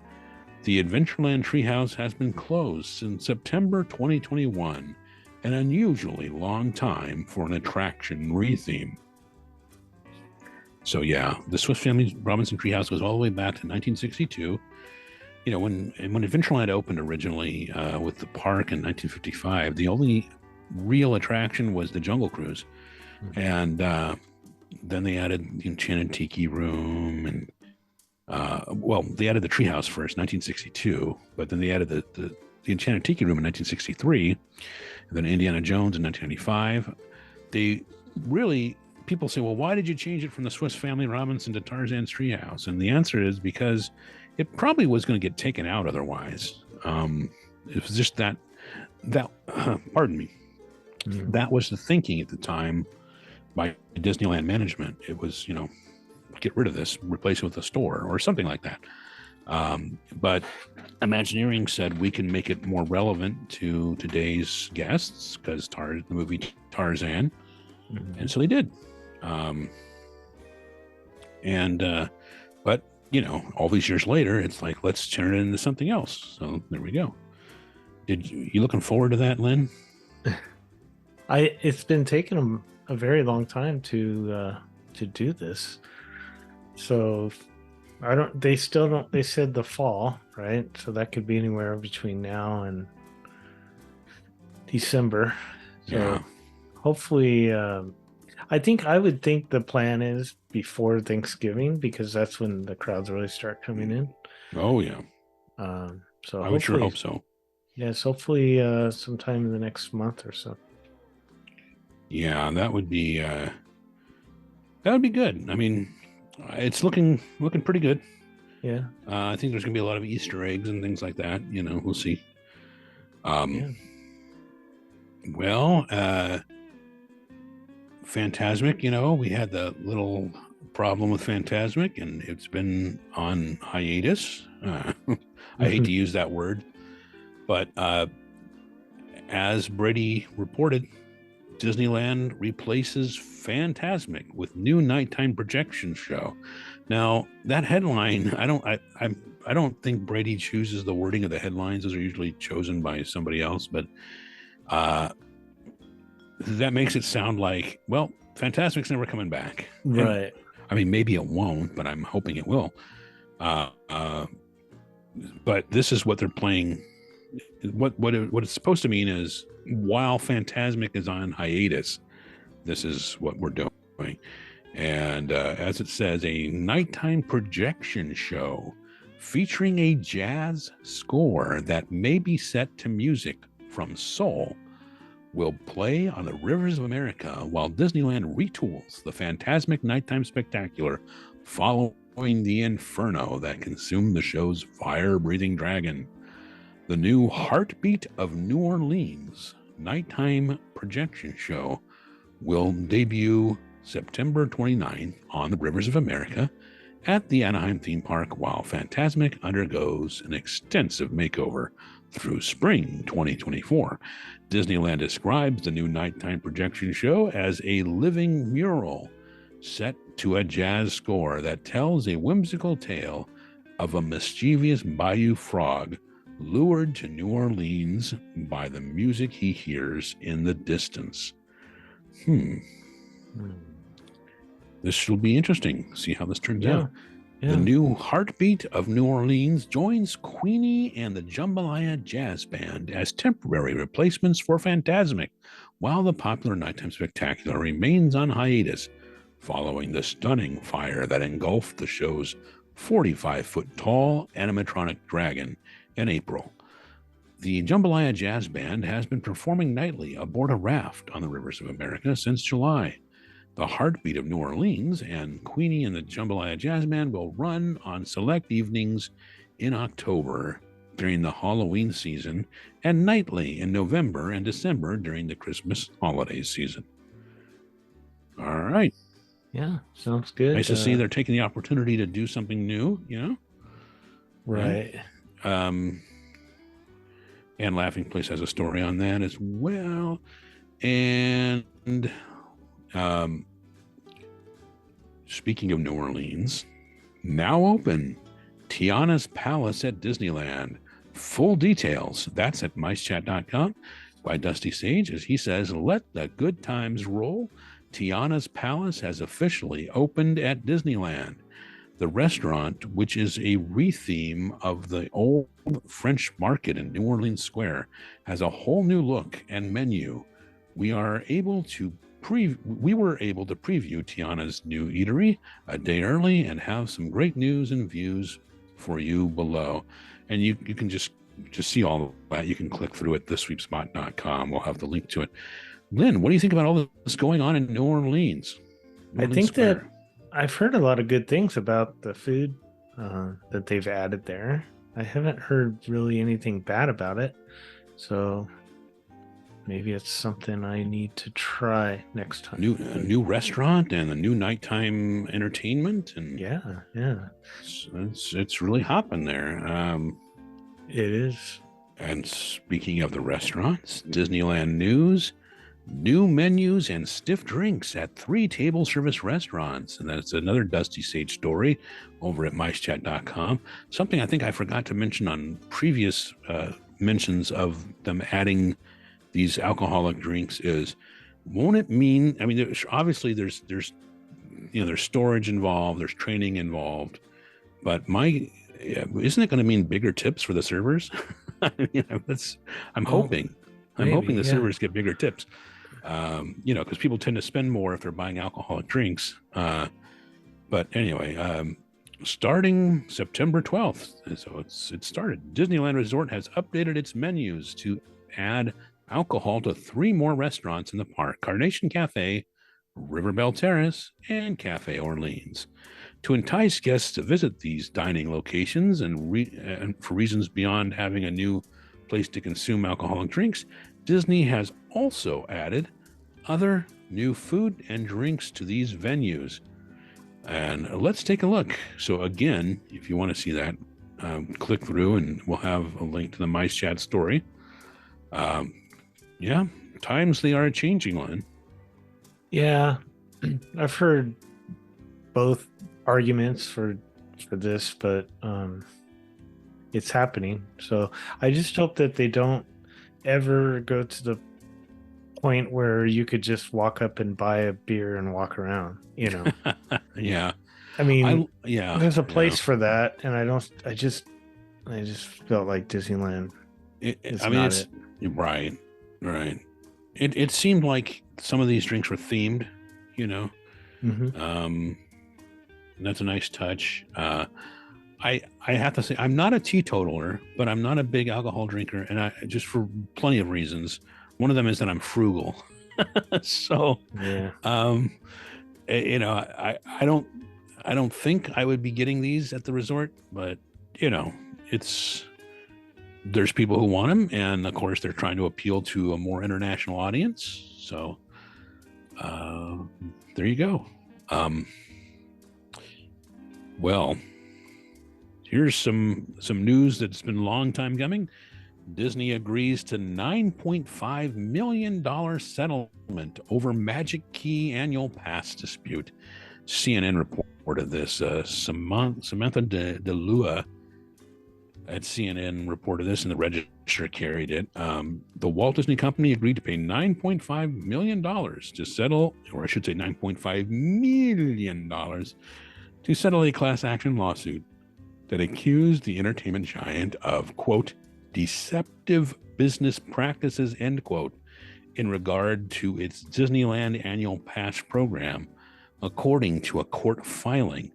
[SPEAKER 3] The Adventureland Treehouse has been closed since September 2021, an unusually long time for an attraction retheme. So yeah, the Swiss Family Robinson Treehouse goes all the way back to 1962. When Adventureland opened originally with the park in 1955, the only real attraction was the Jungle Cruise. And then they added the Enchanted Tiki Room, and they added the Treehouse first, 1962, but then they added the Enchanted Tiki Room in 1963, and then Indiana Jones in 1995. People say, well, why did you change it from the Swiss Family Robinson to Tarzan's Treehouse? And the answer is because it probably was going to get taken out otherwise. It was just that pardon me. Mm-hmm. That was the thinking at the time by Disneyland management. It was, get rid of this, replace it with a store or something like that. But Imagineering said we can make it more relevant to today's guests because the movie Tarzan. Mm-hmm. And so they did. But all these years later, it's like, let's turn it into something else. So there we go. You looking forward to that, Lynn?
[SPEAKER 2] It's been taking them a very long time to do this. So they still don't, they said the fall, right? So that could be anywhere between now and December. So
[SPEAKER 3] Yeah.
[SPEAKER 2] hopefully, I would think the plan is before Thanksgiving, because that's when the crowds really start coming in.
[SPEAKER 3] Oh yeah.
[SPEAKER 2] So
[SPEAKER 3] I would sure hope so.
[SPEAKER 2] Yes, hopefully sometime in the next month or so.
[SPEAKER 3] Yeah, that would be good. I mean, it's looking pretty good.
[SPEAKER 2] Yeah.
[SPEAKER 3] I think there's gonna be a lot of Easter eggs and things like that. We'll see.
[SPEAKER 2] Yeah.
[SPEAKER 3] Well, Fantasmic, we had the little problem with Fantasmic, and it's been on hiatus. I hate to use that word, but as Brady reported, Disneyland replaces Fantasmic with new nighttime projection show. Now, that headline, I don't think Brady chooses the wording of the headlines. Those are usually chosen by somebody else, but that makes it sound like, well, Fantasmic's never coming back.
[SPEAKER 2] Right.
[SPEAKER 3] And, I mean, maybe it won't, but I'm hoping it will. But this is what they're playing. What it's supposed to mean is, while Fantasmic is on hiatus, this is what we're doing. And as it says, a nighttime projection show featuring a jazz score that may be set to music from Soul will play on the rivers of America while Disneyland retools the Fantasmic Nighttime Spectacular following the inferno that consumed the show's fire-breathing dragon. The new Heartbeat of New Orleans nighttime projection show will debut September 29th on the rivers of America at the Anaheim theme park, while Fantasmic undergoes an extensive makeover through spring 2024. Disneyland describes the new nighttime projection show as a living mural set to a jazz score that tells a whimsical tale of a mischievous bayou frog lured to New Orleans by the music he hears in the distance. This will be interesting. See how this turns out. Yeah. The new Heartbeat of New Orleans joins Queenie and the Jambalaya Jazz Band as temporary replacements for Fantasmic, while the popular nighttime spectacular remains on hiatus following the stunning fire that engulfed the show's 45-foot-tall animatronic dragon in April. The Jambalaya Jazz Band has been performing nightly aboard a raft on the rivers of America since July. The Heartbeat of New Orleans and Queenie and the Jambalaya Jazz Band will run on select evenings in October during the Halloween season and nightly in November and December during the Christmas holiday season. All right.
[SPEAKER 2] Yeah, sounds good.
[SPEAKER 3] Nice to see they're taking the opportunity to do something new,
[SPEAKER 2] Right.
[SPEAKER 3] And Laughing Place has a story on that as well. And speaking of New Orleans, now open, Tiana's Palace at Disneyland. Full details, that's at micechat.com by Dusty Sage, as he says, let the good times roll. Tiana's Palace has officially opened at Disneyland. The restaurant, which is a retheme of the old French market in New Orleans Square, has a whole new look and menu. We were able to preview Tiana's new eatery a day early and have some great news and views for you below. And you can just see all of that. You can click through at thisweepspot.com. We'll have the link to it. Lynn, what do you think about all this going on in New Orleans?
[SPEAKER 2] I think that I've heard a lot of good things about the food that they've added there. I haven't heard really anything bad about it. So maybe it's something I need to try next time.
[SPEAKER 3] A new restaurant and a new nighttime entertainment, and
[SPEAKER 2] yeah,
[SPEAKER 3] it's really hopping there.
[SPEAKER 2] It is.
[SPEAKER 3] And speaking of the restaurants, Disneyland News, New menus and stiff drinks at 3 table service restaurants. And that's another Dusty Sage story over at micechat.com. Something I think I forgot to mention on previous mentions of them adding these alcoholic drinks is, won't it mean, I mean, obviously there's storage involved, there's training involved, but isn't it going to mean bigger tips for the servers? I'm hoping the servers get bigger tips, because people tend to spend more if they're buying alcoholic drinks. But anyway, starting September 12th, so it started. Disneyland Resort has updated its menus to add alcohol to 3 more restaurants in the park: Carnation Cafe, Riverbell Terrace, and Cafe Orleans. To entice guests to visit these dining locations and for reasons beyond having a new place to consume alcoholic drinks, Disney has also added other new food and drinks to these venues. And let's take a look. So again, if you want to see that, click through and we'll have a link to the Mice Chat story. Times they are changing, Lynn.
[SPEAKER 2] Yeah, I've heard both arguments for this, but it's happening. So I just hope that they don't ever go to the point where you could just walk up and buy a beer and walk around,
[SPEAKER 3] Yeah.
[SPEAKER 2] I mean, there's a place for that, and I just felt like Disneyland is
[SPEAKER 3] right. It seemed like some of these drinks were themed,
[SPEAKER 2] Mm-hmm.
[SPEAKER 3] That's a nice touch. I have to say, I'm not a teetotaler, but I'm not a big alcohol drinker, and I just for plenty of reasons. One of them is that I'm frugal. So,
[SPEAKER 2] yeah.
[SPEAKER 3] I don't think I would be getting these at the resort, but there's people who want them, and of course they're trying to appeal to a more international audience. So, there you go. Well, here's some news that's been a long time coming. Disney agrees to $9.5 million settlement over Magic Key annual pass dispute. CNN reported this. Samantha DeLua at CNN reported this, and the Register carried it. The Walt Disney Company agreed to pay $9.5 million to settle, or I should say $9.5 million to settle a class action lawsuit that accused the entertainment giant of, quote, deceptive business practices, end quote, in regard to its Disneyland annual pass program. According to a court filing,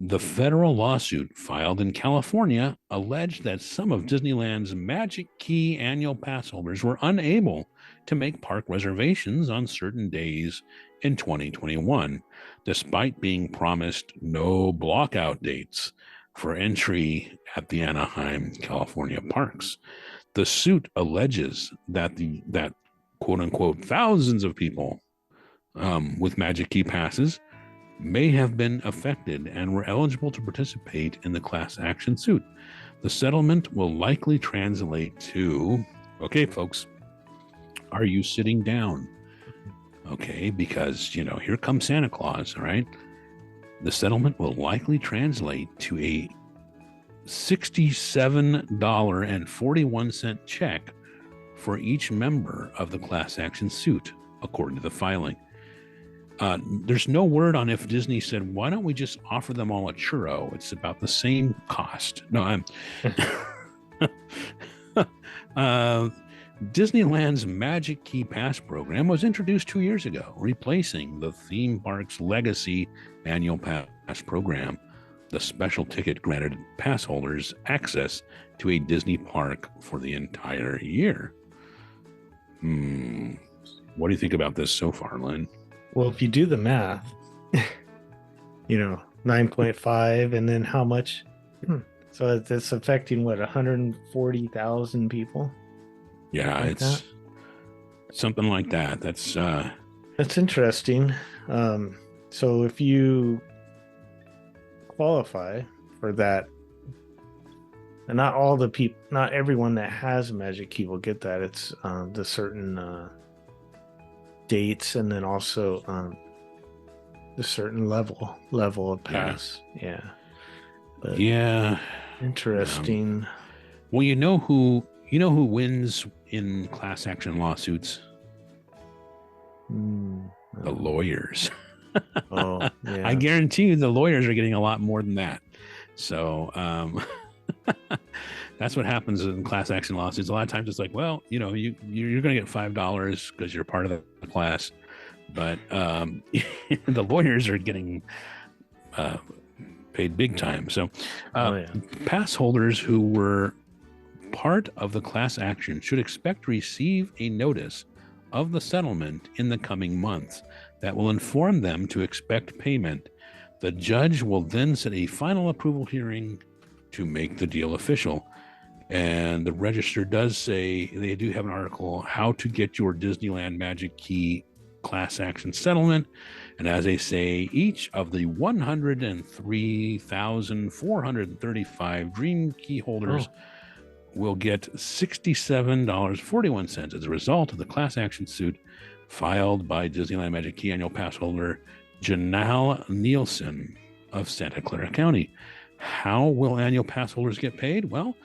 [SPEAKER 3] the federal lawsuit filed in California alleged that some of Disneyland's Magic Key annual pass holders were unable to make park reservations on certain days in 2021, despite being promised no blockout dates for entry at the Anaheim, California parks. The suit alleges that that quote unquote thousands of people with Magic Key passes may have been affected and were eligible to participate in the class action suit. The settlement will likely translate to, okay, folks, are you sitting down? Okay, because, here comes Santa Claus, all right? The settlement will likely translate to a $67.41 check for each member of the class action suit, according to the filing. There's no word on if Disney said, why don't we just offer them all a churro? It's about the same cost. No, Disneyland's Magic Key Pass program was introduced 2 years ago, replacing the theme park's legacy annual pass program. The special ticket granted pass holders access to a Disney park for the entire year. What do you think about this so far, Lynn?
[SPEAKER 2] Well, if you do the math, 9.5 and then how much? So it's affecting 140,000 people?
[SPEAKER 3] Yeah,
[SPEAKER 2] like
[SPEAKER 3] it's something like that. That's
[SPEAKER 2] interesting. So if you qualify for that, and not all the people, not everyone that has a Magic Key will get that. It's the certain dates and then also a certain level of pass. Yeah. But
[SPEAKER 3] Yeah.
[SPEAKER 2] interesting.
[SPEAKER 3] Well, you know who wins in class action lawsuits? The lawyers.
[SPEAKER 2] Oh, yeah.
[SPEAKER 3] I guarantee you the lawyers are getting a lot more than that. So that's what happens in class action lawsuits. A lot of times it's like, well, you're going to get $5 because you're part of the class. But the lawyers are getting paid big time. So pass holders who were part of the class action should expect to receive a notice of the settlement in the coming months that will inform them to expect payment. The judge will then set a final approval hearing to make the deal official. And the Register does say, they do have an article, how to get your Disneyland Magic Key class action settlement. And as they say, each of the 103,435 Dream Key holders will get $67.41 as a result of the class action suit filed by Disneyland Magic Key annual pass holder Janelle Nielsen of Santa Clara County. How will annual pass holders get paid? Well,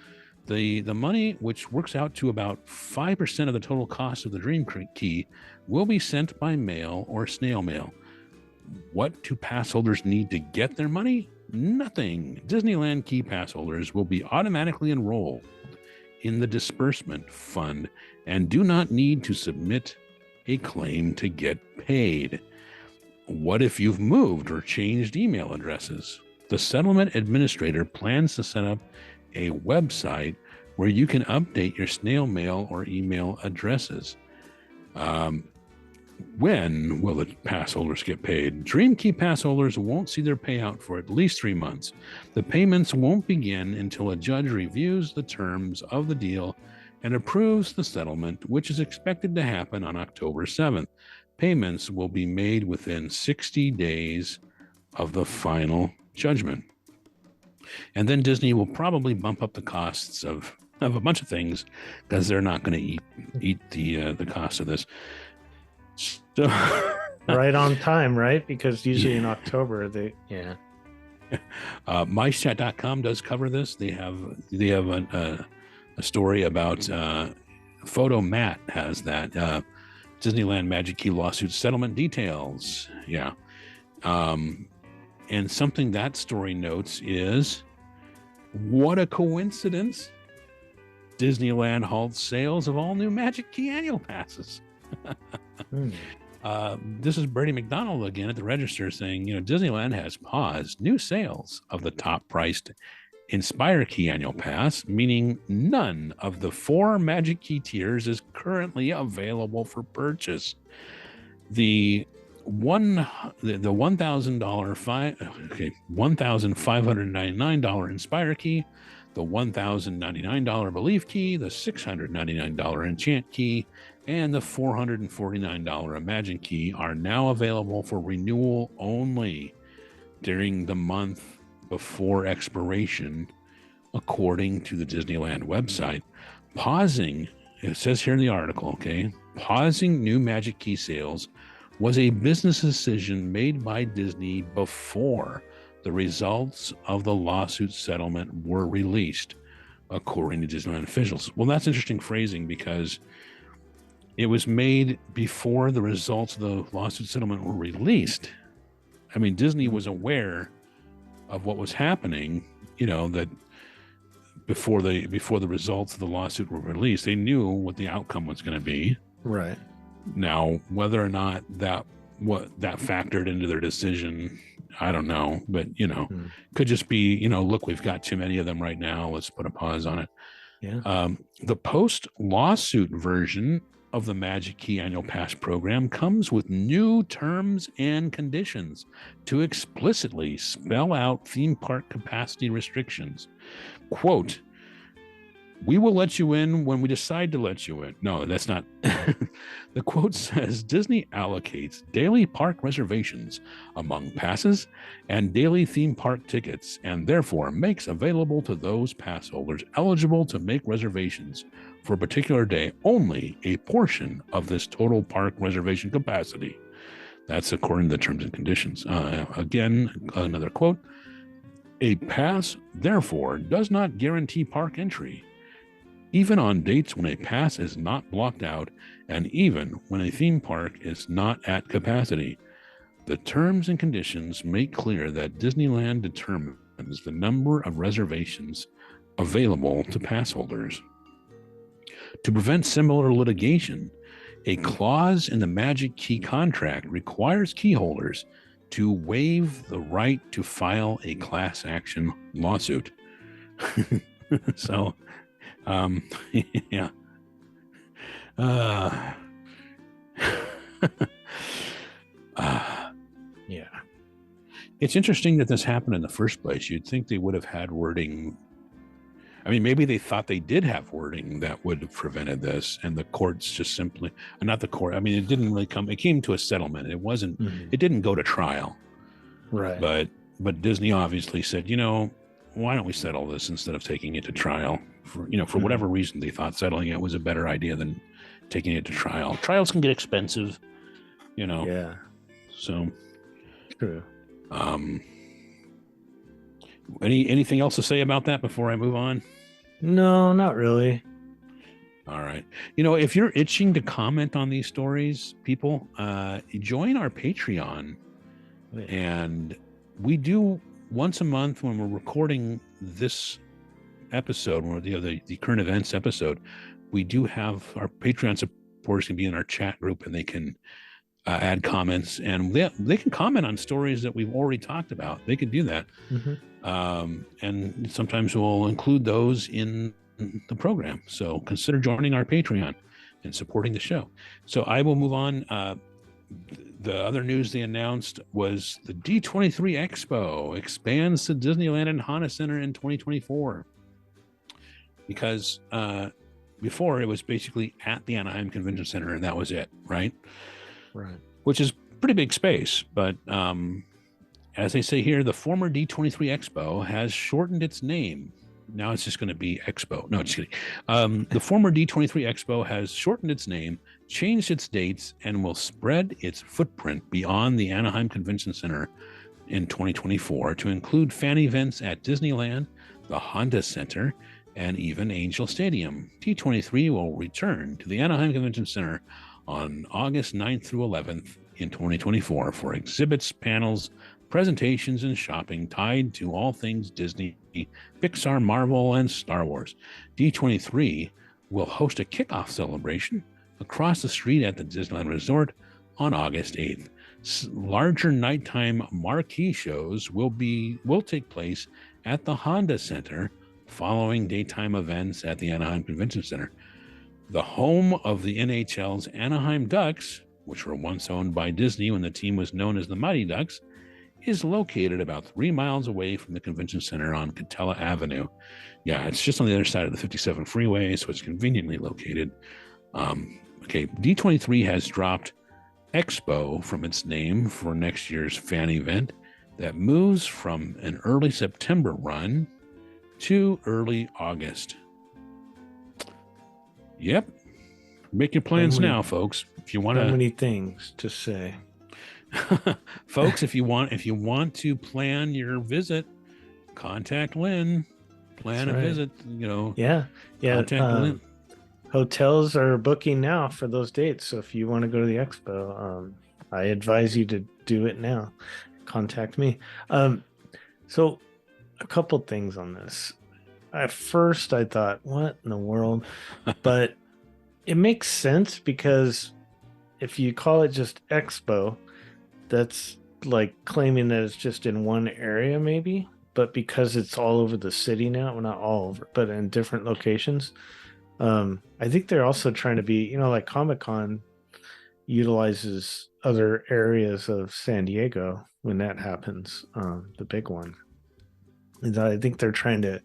[SPEAKER 3] the money, which works out to about 5% of the total cost of the Dream Key, will be sent by mail or snail mail. What do pass holders need to get their money? Nothing. Disneyland Key pass holders will be automatically enrolled in the disbursement fund and do not need to submit a claim to get paid. What if you've moved or changed email addresses? The settlement administrator plans to set up a website where you can update your snail mail or email addresses. When will the pass holders get paid? Dream Key pass holders won't see their payout for at least 3 months. The payments won't begin until a judge reviews the terms of the deal and approves the settlement, which is expected to happen on October 7th. Payments will be made within 60 days of the final judgment. And then Disney will probably bump up the costs of a bunch of things because they're not going to eat the cost of this. So
[SPEAKER 2] Right on time, right? Because usually in October
[SPEAKER 3] MiceChat.com does cover this. They have a story about Photo Matt has that Disneyland Magic Key lawsuit settlement details. Yeah. And something that story notes is, what a coincidence. Disneyland halts sales of all new Magic Key annual passes. This is Bertie McDonald again at the Register saying, Disneyland has paused new sales of the top priced Inspire Key annual pass, meaning none of the 4 Magic Key tiers is currently available for purchase. The $1,599 Inspire Key, the $1,099 Belief Key, the $699 Enchant Key, and the $449 Imagine Key are now available for renewal only during the month before expiration, according to the Disneyland website. Pausing, it says here in the article, pausing new Magic Key sales was a business decision made by Disney before the results of the lawsuit settlement were released, according to Disneyland officials. Well, that's interesting phrasing because it was made before the results of the lawsuit settlement were released. I mean, Disney was aware of what was happening, that before the results of the lawsuit were released, they knew what the outcome was going to be.
[SPEAKER 2] Right.
[SPEAKER 3] Now, whether or not that factored into their decision, I don't know, but could just be, look, we've got too many of them right now. Let's put a pause on it.
[SPEAKER 2] Yeah.
[SPEAKER 3] The post-lawsuit version of the Magic Key Annual Pass program comes with new terms and conditions to explicitly spell out theme park capacity restrictions. Quote, We will let you in when we decide to let you in. No, that's not. The quote says Disney allocates daily park reservations among passes and daily theme park tickets, and therefore makes available to those pass holders eligible to make reservations for a particular day only a portion of this total park reservation capacity. That's according to the terms and conditions. Again, another quote. A pass, therefore, does not guarantee park entry, even on dates when a pass is not blocked out, and even when a theme park is not at capacity. The terms and conditions make clear that Disneyland determines the number of reservations available to pass holders. To prevent similar litigation, a clause in the Magic Key contract requires key holders to waive the right to file a class action lawsuit. So, yeah.
[SPEAKER 2] Yeah.
[SPEAKER 3] It's interesting that this happened in the first place. You'd think they would have had wording. I mean, maybe they thought they did have wording that would have prevented this, and the courts just simply, not the court. I mean, it didn't really come. It came to a settlement. It wasn't. It didn't go to trial.
[SPEAKER 2] Right.
[SPEAKER 3] But Disney obviously said, why don't we settle this instead of taking it to trial? For whatever reason, they thought settling it was a better idea than taking it to trial. Trials can get expensive,
[SPEAKER 2] Yeah.
[SPEAKER 3] So,
[SPEAKER 2] True.
[SPEAKER 3] Anything else to say about that before I move on?
[SPEAKER 2] No, not really.
[SPEAKER 3] All right. If you're itching to comment on these stories, people, join our Patreon. And we do once a month when we're recording this episode, or the current events episode, we do have our Patreon supporters can be in our chat group, and they can add comments, and they can comment on stories that we've already talked about. They could do that. And sometimes we'll include those in the program. So consider joining our Patreon and supporting the show. So I will move on. The other news they announced was the D23 Expo expands to Disneyland and Honda Center in 2024. Because before it was basically at the Anaheim Convention Center, and that was it, right?
[SPEAKER 2] Right.
[SPEAKER 3] Which is pretty big space. But as they say here, the former D23 Expo has shortened its name. Now it's just going to be Expo. No, just kidding. The former D23 Expo has shortened its name, changed its dates, and will spread its footprint beyond the Anaheim Convention Center in 2024 to include fan events at Disneyland, the Honda Center, and even Angel Stadium. D23 will return to the Anaheim Convention Center on August 9th through 11th in 2024 for exhibits, panels, presentations, and shopping tied to all things Disney, Pixar, Marvel, and Star Wars. D23 will host a kickoff celebration across the street at the Disneyland Resort on August 8th. Larger nighttime marquee shows will take place at the Honda Center following daytime events at the Anaheim Convention Center. The home of the NHL's Anaheim Ducks, which were once owned by Disney when the team was known as the Mighty Ducks, is located about 3 miles away from the convention center on Catella Avenue. Yeah, it's just on the other side of the 57 freeway, so it's conveniently located. D23 has dropped Expo from its name for next year's fan event that moves from an early September run to early August. Yep. Make your plans now, folks. If you want to.
[SPEAKER 2] So many things to say.
[SPEAKER 3] Folks, if you want to plan your visit, contact Lynn. Plan a visit,
[SPEAKER 2] Yeah.
[SPEAKER 3] Contact Lynn.
[SPEAKER 2] Hotels are booking now for those dates. So if you want to go to the expo, I advise you to do it now. Contact me. So a couple things on this. At first I thought, what in the world? But it makes sense because if you call it just expo, that's like claiming that it's just in one area maybe, but because it's all over the city now, well, not all over, but in different locations. I think they're also trying to be, like Comic-Con utilizes other areas of San Diego when that happens, the big one. And I think they're trying to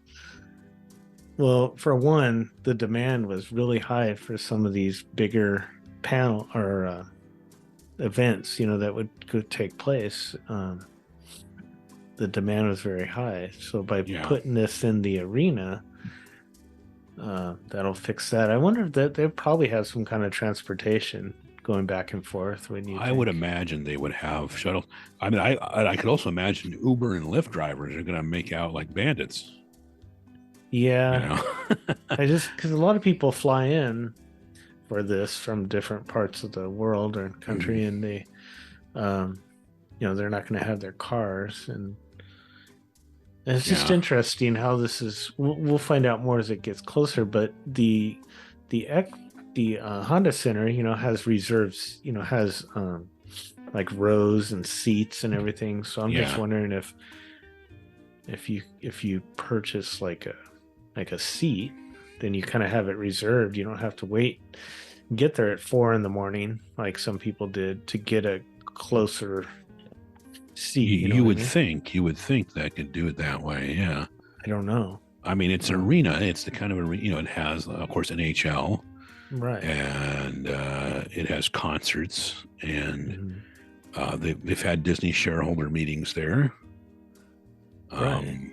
[SPEAKER 2] Well, for one, the demand was really high for some of these bigger panel or events, that could take place. The demand was very high. So by putting this in the arena, that'll fix that. I wonder if they probably have some kind of transportation going back and forth.
[SPEAKER 3] I would imagine they would have shuttles. I mean, I could also imagine Uber and Lyft drivers are going to make out like bandits.
[SPEAKER 2] Yeah, because a lot of people fly in for this from different parts of the world or country, and they, they're not going to have their cars, and it's just interesting how this is. We'll find out more as it gets closer, but the Honda Center, has reserves, has like rows and seats and everything. So I'm just wondering if you purchase like a seat, then you kind of have it reserved. You don't have to get there at 4 a.m, like some people did, to get a closer seat.
[SPEAKER 3] You would think that could do it that way. Yeah.
[SPEAKER 2] I don't know.
[SPEAKER 3] I mean, it's an arena. It's the kind of arena, it has, of course, NHL.
[SPEAKER 2] Right.
[SPEAKER 3] And it has concerts, and they've had Disney shareholder meetings there.
[SPEAKER 2] Right.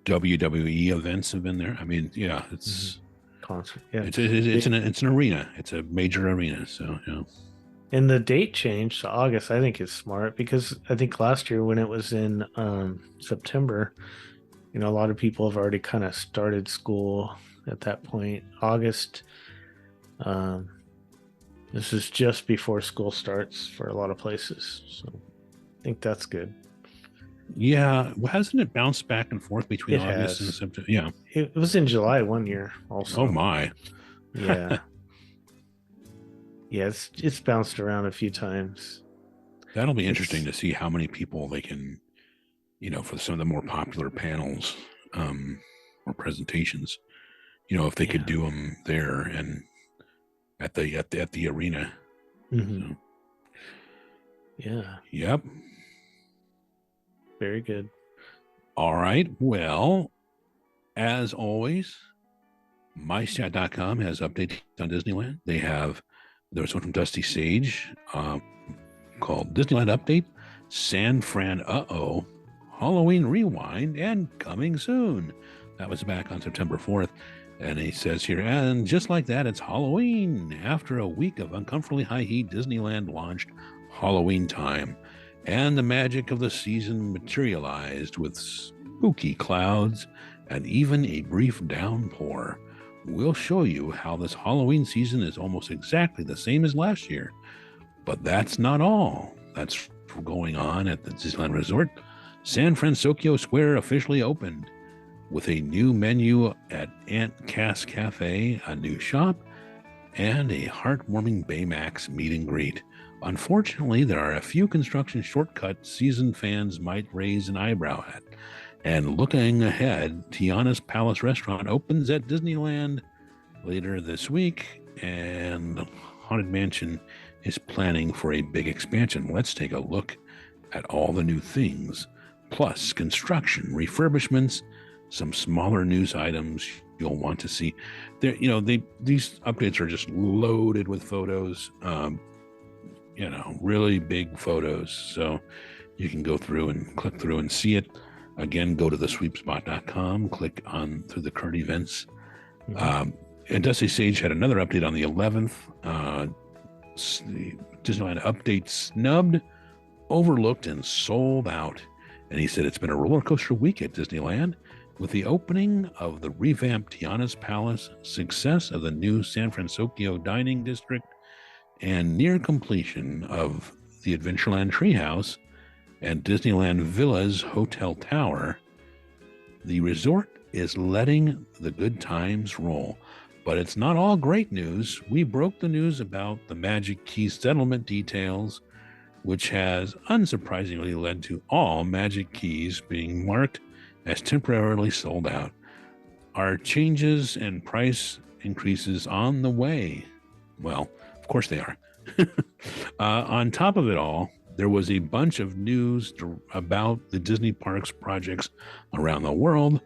[SPEAKER 3] WWE events have been there. I mean, it's
[SPEAKER 2] concert. Yeah,
[SPEAKER 3] it's an arena. It's a major arena. So
[SPEAKER 2] And the date change to August, I think, is smart, because I think last year when it was in September, a lot of people have already kind of started school at that point. August, this is just before school starts for a lot of places. So I think that's good.
[SPEAKER 3] Yeah. Well, hasn't it bounced back and forth between August and September? Yeah.
[SPEAKER 2] It was in July one year also.
[SPEAKER 3] Oh, my.
[SPEAKER 2] Yeah. Yeah, it's bounced around a few times.
[SPEAKER 3] That'll be interesting to see how many people they can, for some of the more popular panels or presentations, if they could do them there and at the arena.
[SPEAKER 2] Mm-hmm. So. Yeah.
[SPEAKER 3] Yep.
[SPEAKER 2] Very good.
[SPEAKER 3] All right. Well, as always, MyStat.com has updates on Disneyland. There's one from Dusty Sage called Disneyland Update, San Fran Halloween Rewind, and coming soon. That was back on September 4th. And he says here, and just like that, it's Halloween. After a week of uncomfortably high heat, Disneyland launched Halloween Time. And the magic of the season materialized with spooky clouds and even a brief downpour. We'll show you how this Halloween season is almost exactly the same as last year. But that's not all that's going on at the Disneyland Resort. San Francisco Square officially opened with a new menu at Aunt Cass Cafe, a new shop, and a heartwarming Baymax meet and greet. Unfortunately, there are a few construction shortcuts seasoned fans might raise an eyebrow at. And looking ahead, Tiana's Palace Restaurant opens at Disneyland later this week, and Haunted Mansion is planning for a big expansion. Let's take a look at all the new things, plus construction, refurbishments, some smaller news items you'll want to see. These updates are just loaded with photos, really big photos. So you can go through and click through and see it. Again, go to thesweepspot.com, click on through the current events. And Dusty Sage had another update on the 11th. The Disneyland update snubbed, overlooked, and sold out. And he said it's been a roller coaster week at Disneyland, with the opening of the revamped Tiana's Palace, success of the new San Francisco Dining District, and near completion of the Adventureland Treehouse and Disneyland Villas Hotel Tower. The resort is letting the good times roll. But it's not all great news. We broke the news about the Magic Key settlement details, which has unsurprisingly led to all Magic Keys being marked as temporarily sold out. Are changes and price increases on the way? Well, of course they are. On top of it all, there was a bunch of news about the Disney parks projects around the world,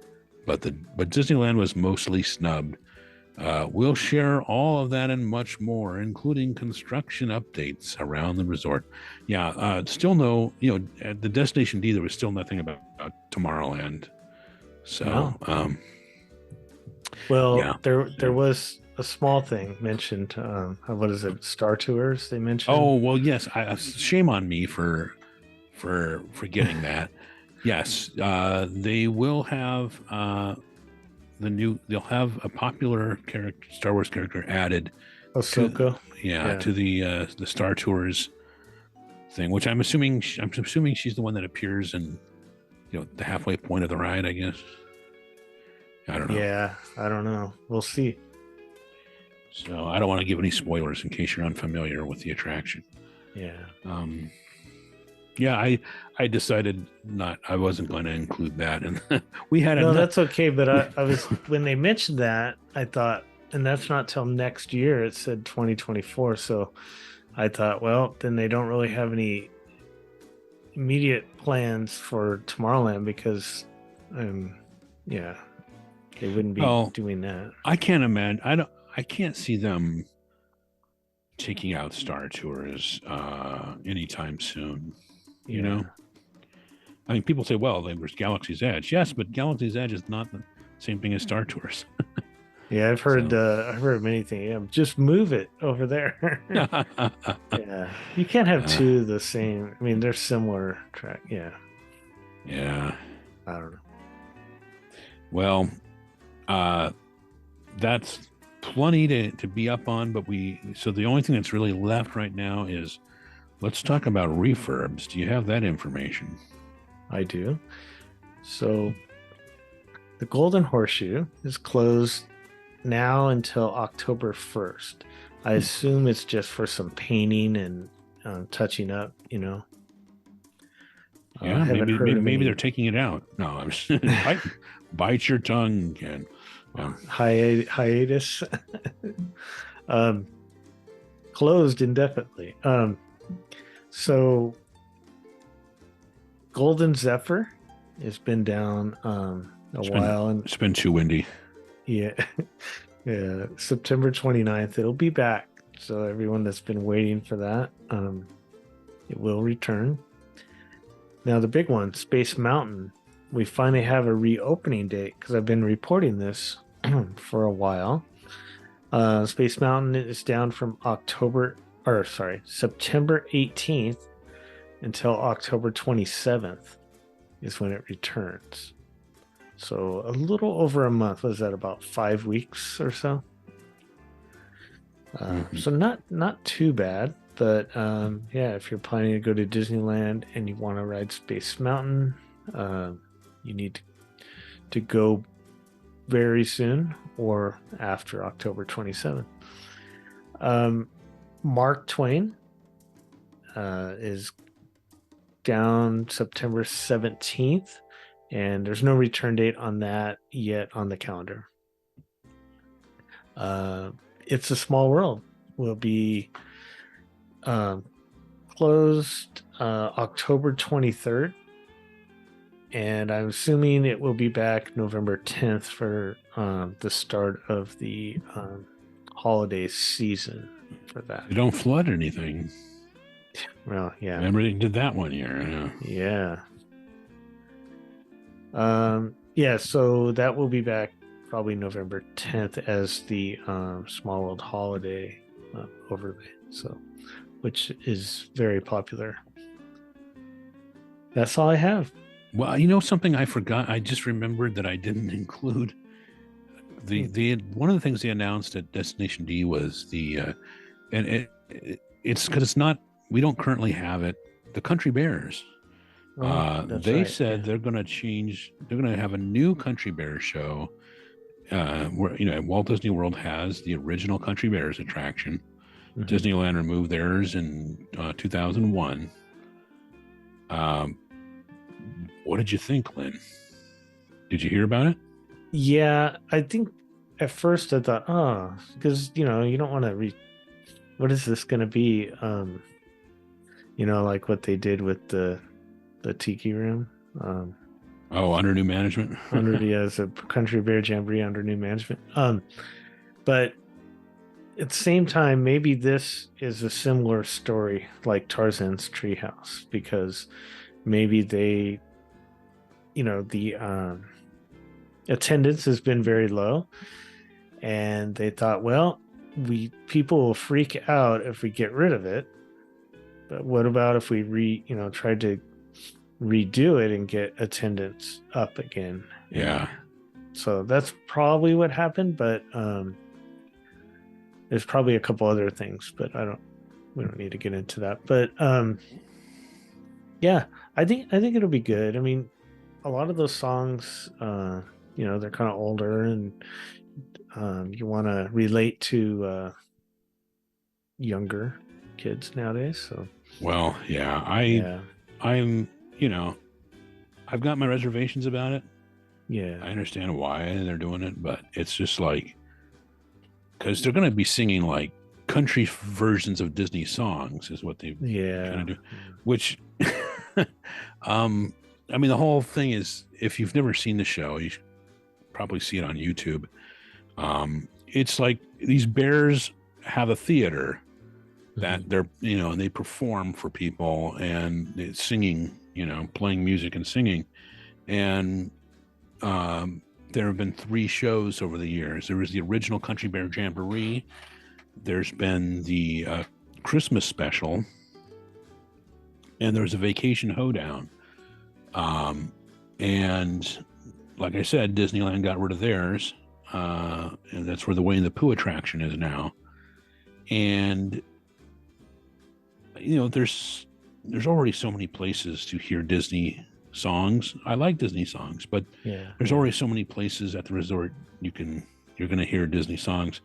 [SPEAKER 3] but Disneyland was mostly snubbed. We'll share all of that and much more, including construction updates around the resort. Yeah, still no, at the Destination D, there was still nothing about Tomorrowland. So, yeah.
[SPEAKER 2] There was a small thing mentioned. What is it? Star Tours they mentioned.
[SPEAKER 3] Oh, well, yes. Shame on me for forgetting that. Yes, they will have they'll have a popular Star Wars character added.
[SPEAKER 2] Ahsoka.
[SPEAKER 3] To the Star Tours thing, which I'm assuming she's the one that appears in the halfway point of the ride, I guess. I don't know. Yeah,
[SPEAKER 2] I don't know. We'll see.
[SPEAKER 3] So I don't want to give any spoilers in case you're unfamiliar with the attraction.
[SPEAKER 2] Yeah.
[SPEAKER 3] I decided I wasn't going to include that, and we had
[SPEAKER 2] that's okay. But I was when they mentioned that, I thought, and that's not till next year. It said 2024, so I thought, well, then they don't really have any immediate plans for Tomorrowland because, they wouldn't be doing that.
[SPEAKER 3] I can't imagine. I can't see them taking out Star Tours anytime soon. You know, I mean, people say, "Well, there's Galaxy's Edge." Yes, but Galaxy's Edge is not the same thing as Star Tours.
[SPEAKER 2] Yeah, I've heard many things. Yeah, just move it over there. Yeah, you can't have two the same. I mean, they're similar track. Yeah.
[SPEAKER 3] Yeah.
[SPEAKER 2] I don't know.
[SPEAKER 3] Well, that's plenty to be up on, but so the only thing that's really left right now is let's talk about refurbs. Do you have that information?
[SPEAKER 2] I do. So the Golden Horseshoe is closed now until October 1st. I assume it's just for some painting and touching up,
[SPEAKER 3] Yeah, maybe they're taking it out. No, I'm just bite your tongue and
[SPEAKER 2] hiatus. Closed indefinitely. So Golden Zephyr has been down a while, and
[SPEAKER 3] it's been too windy.
[SPEAKER 2] Yeah. September 29th, it'll be back. So everyone that's been waiting for that, it will return. Now the big one, Space Mountain, we finally have a reopening date because I've been reporting this for a while. Space Mountain is down from September 18th until October 27th is when it returns. So a little over a month. Was that about 5 weeks or so? So not too bad. But if you're planning to go to Disneyland and you want to ride Space Mountain, you need to go very soon or after October 27th. Mark Twain is down September 17th. And there's no return date on that yet on the calendar. It's a Small World will be closed October 23rd. And I'm assuming it will be back November 10th for the start of the holiday season for that.
[SPEAKER 3] You don't flood anything.
[SPEAKER 2] Well, yeah.
[SPEAKER 3] Remember they did that one year.
[SPEAKER 2] Yeah. So that will be back probably November 10th as the Small World holiday overlay, which is very popular. That's all I have.
[SPEAKER 3] Well, something I forgot. I just remembered that I didn't include one of the things they announced at Destination D was it's because it's not. We don't currently have it. The Country Bears. They said they're going to change. They're going to have a new Country Bears show. Where Walt Disney World has the original Country Bears attraction. Mm-hmm. Disneyland removed theirs in 2001. What did you think, Lynn? Did you hear about it?
[SPEAKER 2] Yeah, I think at first I thought, because you don't want to what is this going to be? like what they did with the Tiki Room.
[SPEAKER 3] Under new management.
[SPEAKER 2] As a Country Bear Jamboree under new management. But at the same time, maybe this is a similar story like Tarzan's Treehouse, because maybe they, the attendance has been very low, and they thought, well, people will freak out if we get rid of it. But what about if we tried to redo it and get attendance up again?
[SPEAKER 3] Yeah.
[SPEAKER 2] So that's probably what happened, but there's probably a couple other things, but we don't need to get into that. But yeah, I think it'll be good. I mean, a lot of those songs, they're kind of older, and you want to relate to younger kids nowadays. So
[SPEAKER 3] well, yeah, I'm I've got my reservations about it.
[SPEAKER 2] Yeah,
[SPEAKER 3] I understand why they're doing it, but it's just like, because they're going to be singing like country versions of Disney songs is what they're trying to do, which I mean, the whole thing is, if you've never seen the show, you should probably see it on YouTube. It's like these bears have a theater that they're, and they perform for people, and it's singing, playing music and singing. And there have been 3 shows over the years. There was the original Country Bear Jamboree. There's been the Christmas special, and there's a Vacation Hoedown. And like I said, Disneyland got rid of theirs, and that's where the Winnie the Pooh attraction is now. And there's already so many places to hear Disney songs. I like Disney songs, but there's already so many places at the resort you're going to hear Disney songs.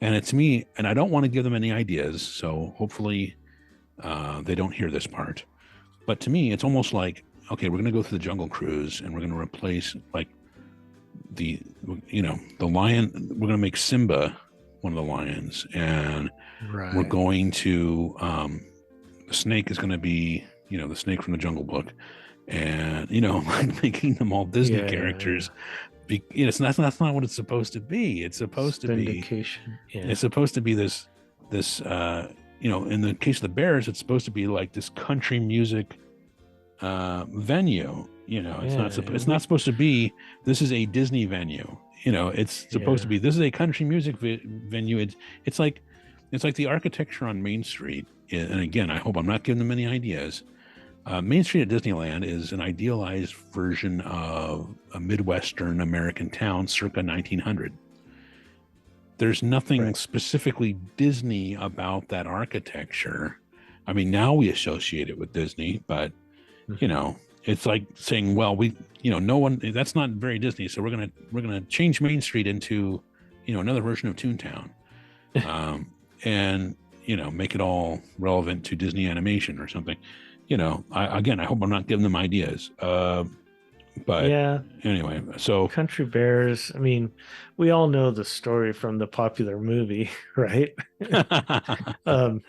[SPEAKER 3] And it's me, and I don't want to give them any ideas, so hopefully they don't hear this part. But to me, it's almost like, okay, we're going to go through the Jungle Cruise, and we're going to replace like the lion. We're going to make Simba one of the lions, and we're going to the snake is going to be the snake from the Jungle Book, and making them all Disney characters. That's not what it's supposed to be. It's supposed to be it's supposed to be this in the case of the Bears, it's supposed to be like this country music venue. It's not supposed to be, this is a Disney venue. It's supposed to be, this is a country music venue. It's like the architecture on Main Street. And again, I hope I'm not giving them any ideas. Main Street at Disneyland is an idealized version of a Midwestern American town circa 1900. There's nothing specifically Disney about that architecture. I mean, now we associate it with Disney, but it's like saying, well, no one, that's not very Disney, so we're gonna change Main Street into another version of Toontown, and make it all relevant to Disney animation or something. I hope I'm not giving them ideas. But anyway, so
[SPEAKER 2] Country Bears, I mean, we all know the story from the popular movie, right? So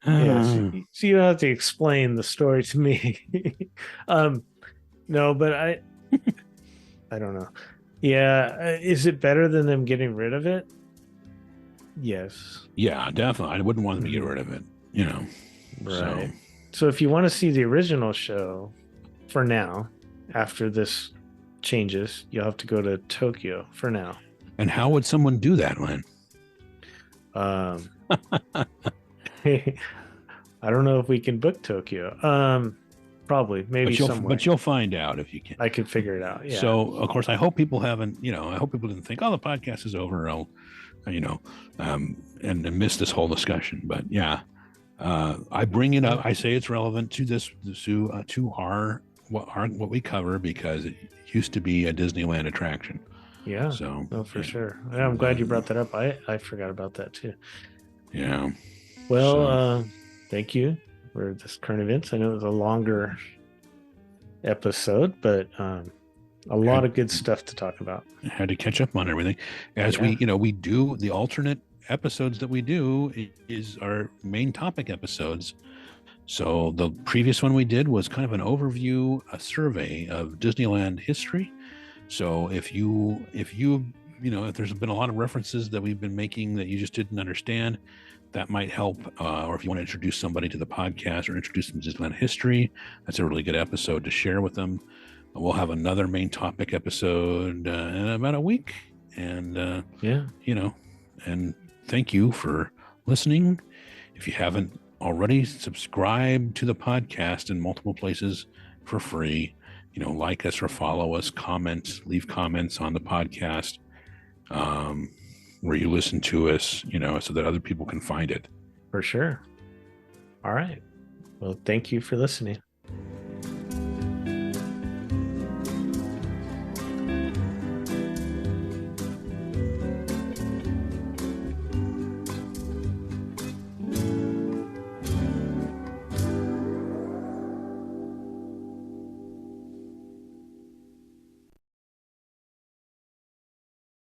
[SPEAKER 2] you don't have to explain the story to me. No, but I don't know. Yeah, is it better than them getting rid of it? Yes.
[SPEAKER 3] Yeah, definitely. I wouldn't want them to get rid of it,
[SPEAKER 2] Right. So if you want to see the original show, for now, after this changes, you'll have to go to Tokyo for now.
[SPEAKER 3] And how would someone do that, Lynn?
[SPEAKER 2] I don't know if we can book Tokyo. Probably, maybe somewhere.
[SPEAKER 3] But you'll find out if you can.
[SPEAKER 2] I can figure it out. Yeah.
[SPEAKER 3] So, of course, I hope people haven't. I hope people didn't think, "Oh, the podcast is over." And miss this whole discussion. But yeah, I bring it up. I say it's relevant to this, to what we cover, because it used to be a Disneyland attraction.
[SPEAKER 2] Yeah.
[SPEAKER 3] So,
[SPEAKER 2] for sure. Yeah, I'm glad you brought that up. I forgot about that too.
[SPEAKER 3] Yeah.
[SPEAKER 2] Well, thank you for this current events. I know it was a longer episode, but a lot of good stuff to talk about.
[SPEAKER 3] Had to catch up on everything. As we do the alternate episodes that we do is our main topic episodes. So the previous one we did was kind of an overview, a survey of Disneyland history. So if there's been a lot of references that we've been making that you just didn't understand, that might help. Or if you want to introduce somebody to the podcast or introduce them to Disneyland history, that's a really good episode to share with them. We'll have another main topic episode in about a week. And, and thank you for listening. If you haven't already, subscribe to the podcast in multiple places for free. Like us or follow us, leave comments on the podcast where you listen to us, so that other people can find it.
[SPEAKER 2] For sure. All right. Well, thank you for listening.